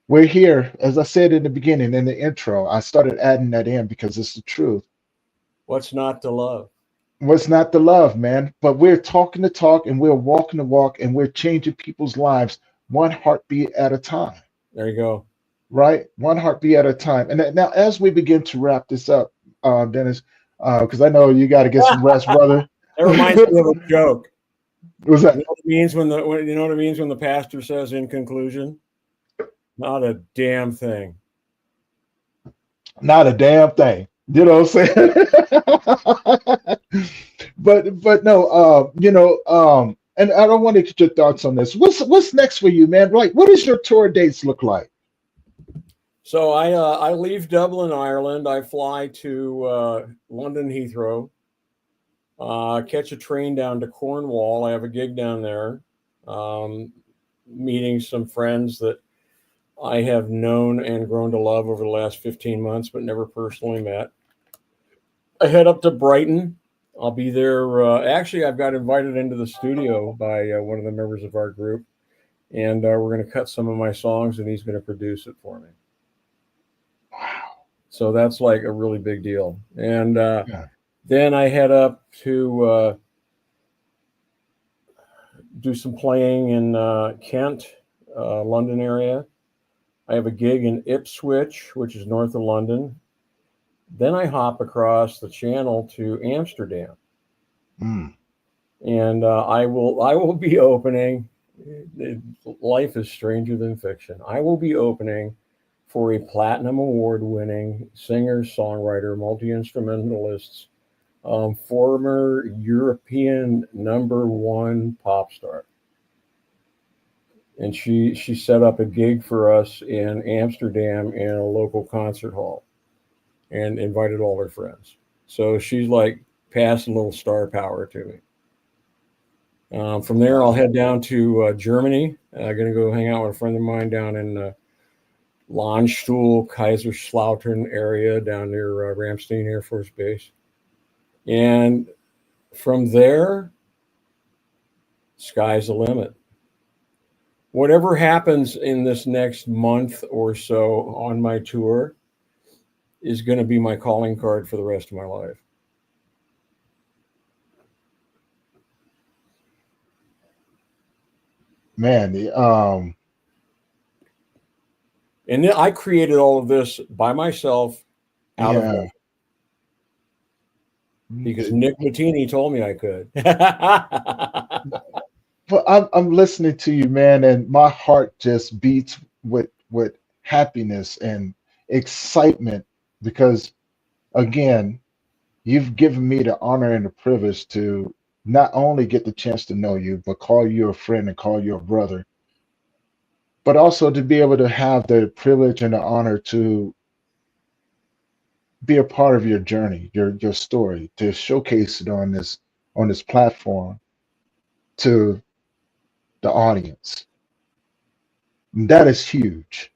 We're here, as I said in the beginning, in the intro. I started adding that in because it's the truth. What's not to love? What's not the love, man? But we're talking the talk and we're walking the walk and we're changing people's lives one heartbeat at a time, There you go. right? One heartbeat at a time. And now, as we begin to wrap this up, Dennis, because I know you got to get some rest, brother. That reminds me of a joke. What's You that? know what it means you know what it means when the pastor says in conclusion, not a damn thing. Not a damn thing. You know what I'm saying? But no, and I don't want to get your thoughts on this. What's next for you, man? Like, what does your tour dates look like? So I leave Dublin, Ireland. I fly to London Heathrow. Catch a train down to Cornwall. I have a gig down there. Meeting some friends that I have known and grown to love over the last 15 months, but never personally met. I head up to Brighton. I'll be there. Actually, I've got invited into the studio by one of the members of our group, and we're going to cut some of my songs, and he's going to produce it for me. Wow. So that's like a really big deal. And Yeah. then I head up to do some playing in Kent, London area. I have a gig in Ipswich, which is north of London. Then I hop across the channel to Amsterdam, Mm. and I will be opening. Life is stranger than fiction. I will be opening for a platinum award-winning singer-songwriter, multi-instrumentalist, former European #1 pop star. And she set up a gig for us in Amsterdam in a local concert hall and invited all her friends. So she's like passing a little star power to me. From there, I'll head down to Germany. I'm going to go hang out with a friend of mine down in Landstuhl, Kaiserslautern area down near Ramstein Air Force Base. And from there, sky's the limit. Whatever happens in this next month or so on my tour is going to be my calling card for the rest of my life. Man, And then I created all of this by myself out of yeah. because Nick Mattini told me I could. But I'm listening to you, man, and my heart just beats with happiness and excitement because, again, you've given me the honor and the privilege to not only get the chance to know you, but call you a friend and call you a brother, but also to be able to have the privilege and the honor to be a part of your journey, your story, to showcase it on this platform to the audience. That is huge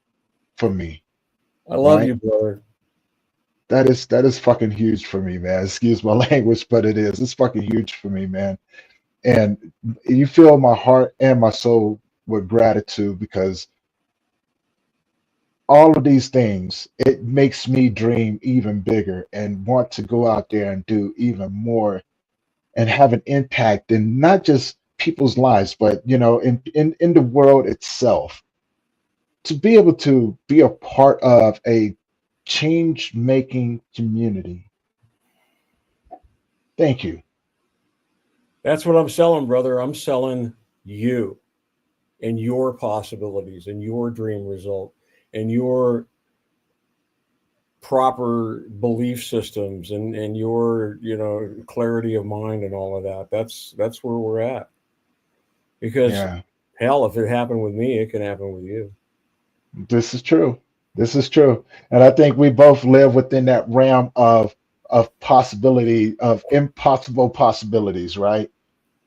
for me, I love right? you, brother. That is fucking huge for me, man. Excuse my language, but it is. It's fucking huge for me, man. And you fill my heart and my soul with gratitude because all of these things, it makes me dream even bigger and want to go out there and do even more and have an impact in not just people's lives, but in the world itself. To be able to be a part of a change making community. Thank you. That's what I'm selling, brother. I'm selling you and your possibilities and your dream result and your proper belief systems and your clarity of mind and all of that. That's where we're at. Because Yeah, hell, if it happened with me, it can happen with you. this is true. This is true. And I think we both live within that realm of possibility, of impossible possibilities, right?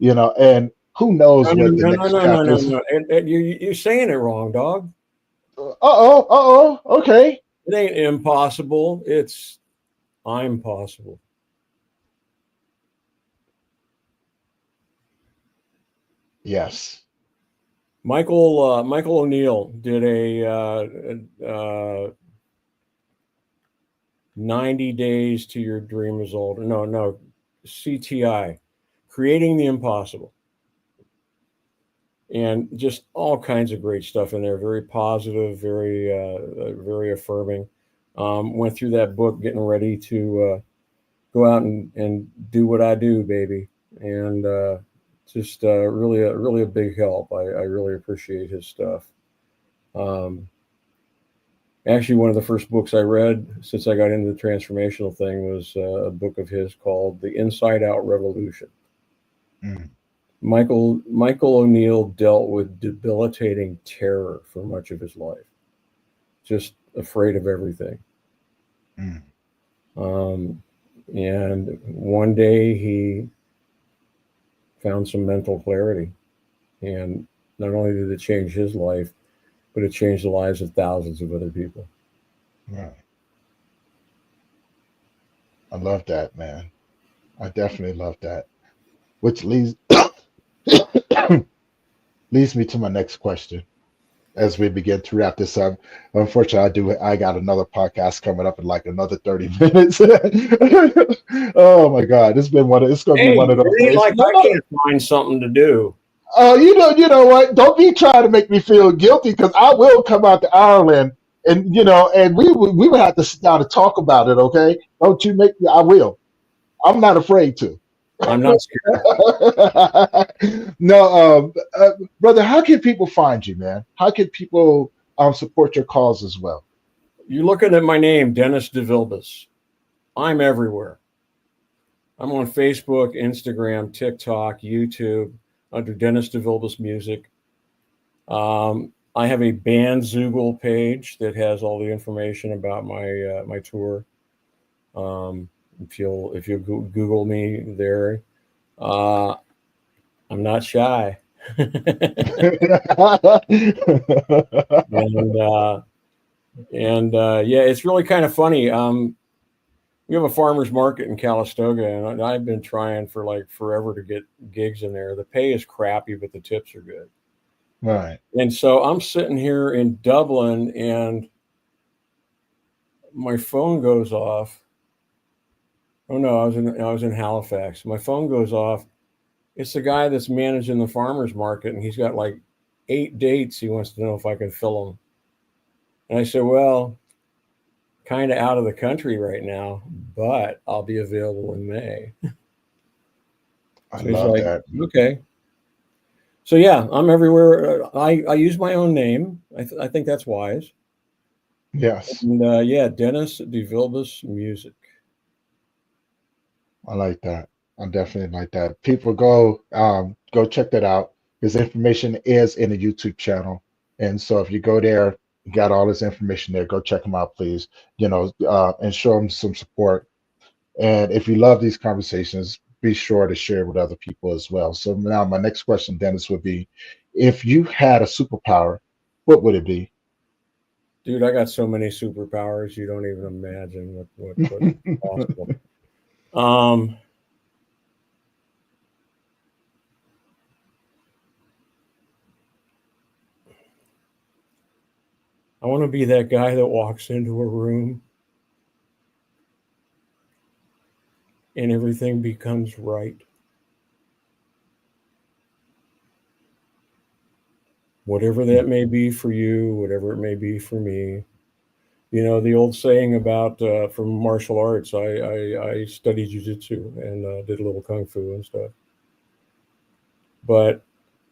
And who knows No, no, what the no, no, next no, no, chapter no, is. no. And you're saying it wrong, dog. Uh-oh, uh-oh, okay. It ain't impossible. It's I'm possible. Yes. Michael O'Neill did a 90 days to your dream result. No, CTI, creating the impossible, and just all kinds of great stuff in there. Very positive, very affirming. Went through that book, getting ready to go out and do what I do, baby, and just really a big help. I really appreciate his stuff. Um, Actually, one of the first books I read since I got into the transformational thing was a book of his called The Inside Out Revolution. Mm, Michael O'Neill dealt with debilitating terror for much of his life, just afraid of everything. mm. Um, and one day he found some mental clarity, and not only did it change his life, but it changed the lives of thousands of other people. Right. I love that, man. I definitely love that. Which leads leads me to my next question as we begin to wrap this up. Unfortunately, I got another podcast coming up in like another 30 minutes. Oh my God. It's gonna be Hey, one of those it ain't days. like No, I no. can't find something to do. You know what? Don't be trying to make me feel guilty because I will come out to Ireland and we would have to sit down and talk about it, okay? Don't you make me, I will. I'm not afraid to. I'm not scared. No, brother, how can people find you, man? How can people support your cause as well? You're looking at my name, Dennis DeVilbiss. I'm everywhere. I'm on Facebook, Instagram, TikTok, YouTube under Dennis DeVilbiss Music. I have a Bandzoogle page that has all the information about my tour. Um, if you Google me there, uh, I'm not shy. and yeah, it's really kind of funny. We have a farmers market in Calistoga, and I've been trying for like forever to get gigs in there. The pay is crappy, but the tips are good. Right. And so I'm sitting here in Dublin, and my phone goes off. Oh no, I was in Halifax. My phone goes off. It's the guy that's managing the farmers market, and he's got like 8 dates. He wants to know if I can fill them. And I said, well, kind of out of the country right now, but I'll be available in May. I So he's love like, that. okay. So yeah, I'm everywhere. I use my own name. I think that's wise. Yes, And yeah, Dennis DeVilbiss Music. I like that. I definitely like that. People go check that out. His information is in the YouTube channel. And so if you go there, Got all his information there. Go check him out, please. And show him some support. And if you love these conversations, be sure to share with other people as well. So now my next question, Dennis, would be, if you had a superpower, what would it be? Dude, I got so many superpowers you don't even imagine what's possible. I want to be that guy that walks into a room and everything becomes right. Whatever that may be for you, whatever it may be for me. You know, the old saying about from martial arts, I studied jiu-jitsu and did a little kung fu and stuff. But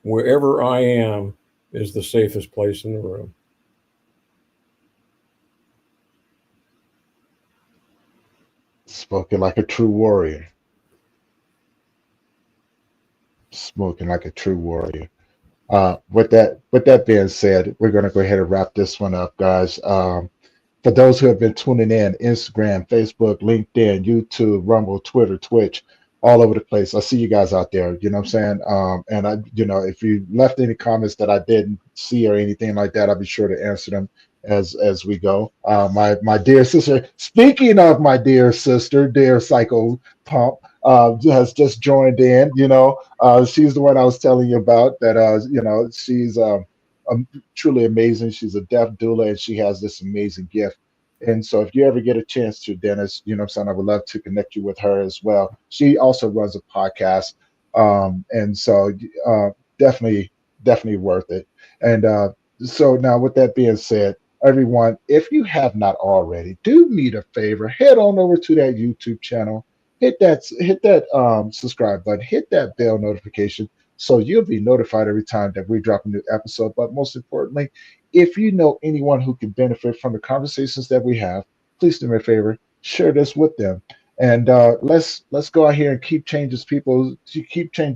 wherever I am is the safest place in the room. Spoken like a true warrior. Spoken like a true warrior. With that being said, we're going to go ahead and wrap this one up, guys. For those who have been tuning in, Instagram, Facebook, LinkedIn, YouTube, Rumble, Twitter, Twitch, all over the place. I see you guys out there. You know what I'm saying? And if you left any comments that I didn't see or anything like that, I'll be sure to answer them as we go. My dear sister. Speaking of my dear sister, dear Psycho Pump, has just joined in. She's the one I was telling you about. That she's truly amazing. She's a deaf doula, and she has this amazing gift. And so if you ever get a chance to, Dennis, what I'm saying, I would love to connect you with her as well. She also runs a podcast. And so definitely, definitely worth it. And so now with that being said, everyone, if you have not already, do me a favor, head on over to that YouTube channel, hit that subscribe button, hit that bell notification so you'll be notified every time that we drop a new episode. But most importantly, if you know anyone who can benefit from the conversations that we have, please do me a favor, share this with them. And let's go out here and keep changing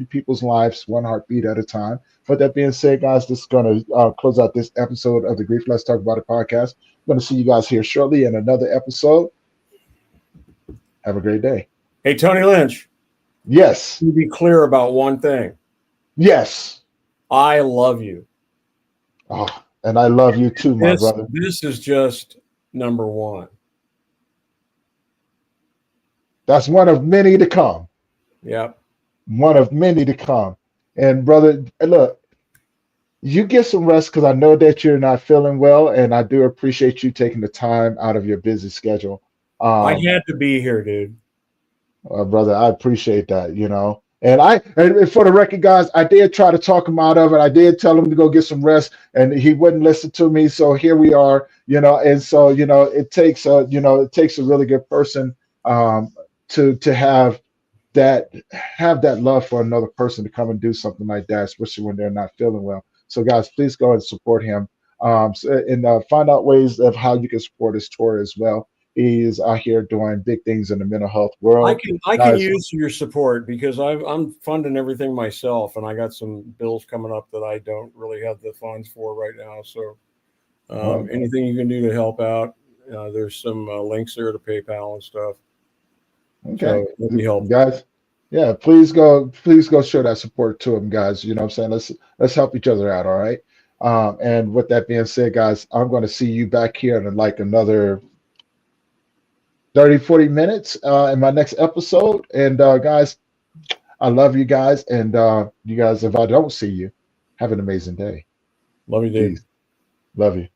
people's lives one heartbeat at a time. With that being said, guys, this is going to close out this episode of the Grief Let's Talk About It podcast. I'm going to see you guys here shortly in another episode. Have a great day. Hey, Tony Lynch. Yes. To be clear about one thing. Yes. I love you. Oh, and I love you too, my brother. This is just number one. That's one of many to come. Yep. One of many to come. And brother, look, you get some rest because I know that you're not feeling well, and I do appreciate you taking the time out of your busy schedule. I had to be here, dude. Brother, I appreciate that, And for the record, guys, I did try to talk him out of it. I did tell him to go get some rest, and he wouldn't listen to me. So here we are, And so, it takes a really good person to have that love for another person to come and do something like that, especially when they're not feeling well. So, guys, please go and support him, and find out ways of how you can support his tour as well. He is out here doing big things in the mental health world. I can use your support because I'm funding everything myself, and I got some bills coming up that I don't really have the funds for right now. So anything you can do to help out, there's some links there to PayPal and stuff. Okay, so let me help, guys. Yeah, please go show that support to him, guys. You know what I'm saying? Let's help each other out. All right. And with that being said, guys, I'm going to see you back here in like another 30-40 minutes in my next episode. And guys, I love you guys. And you guys, if I don't see you, have an amazing day. Love you, dude. Peace. Love you.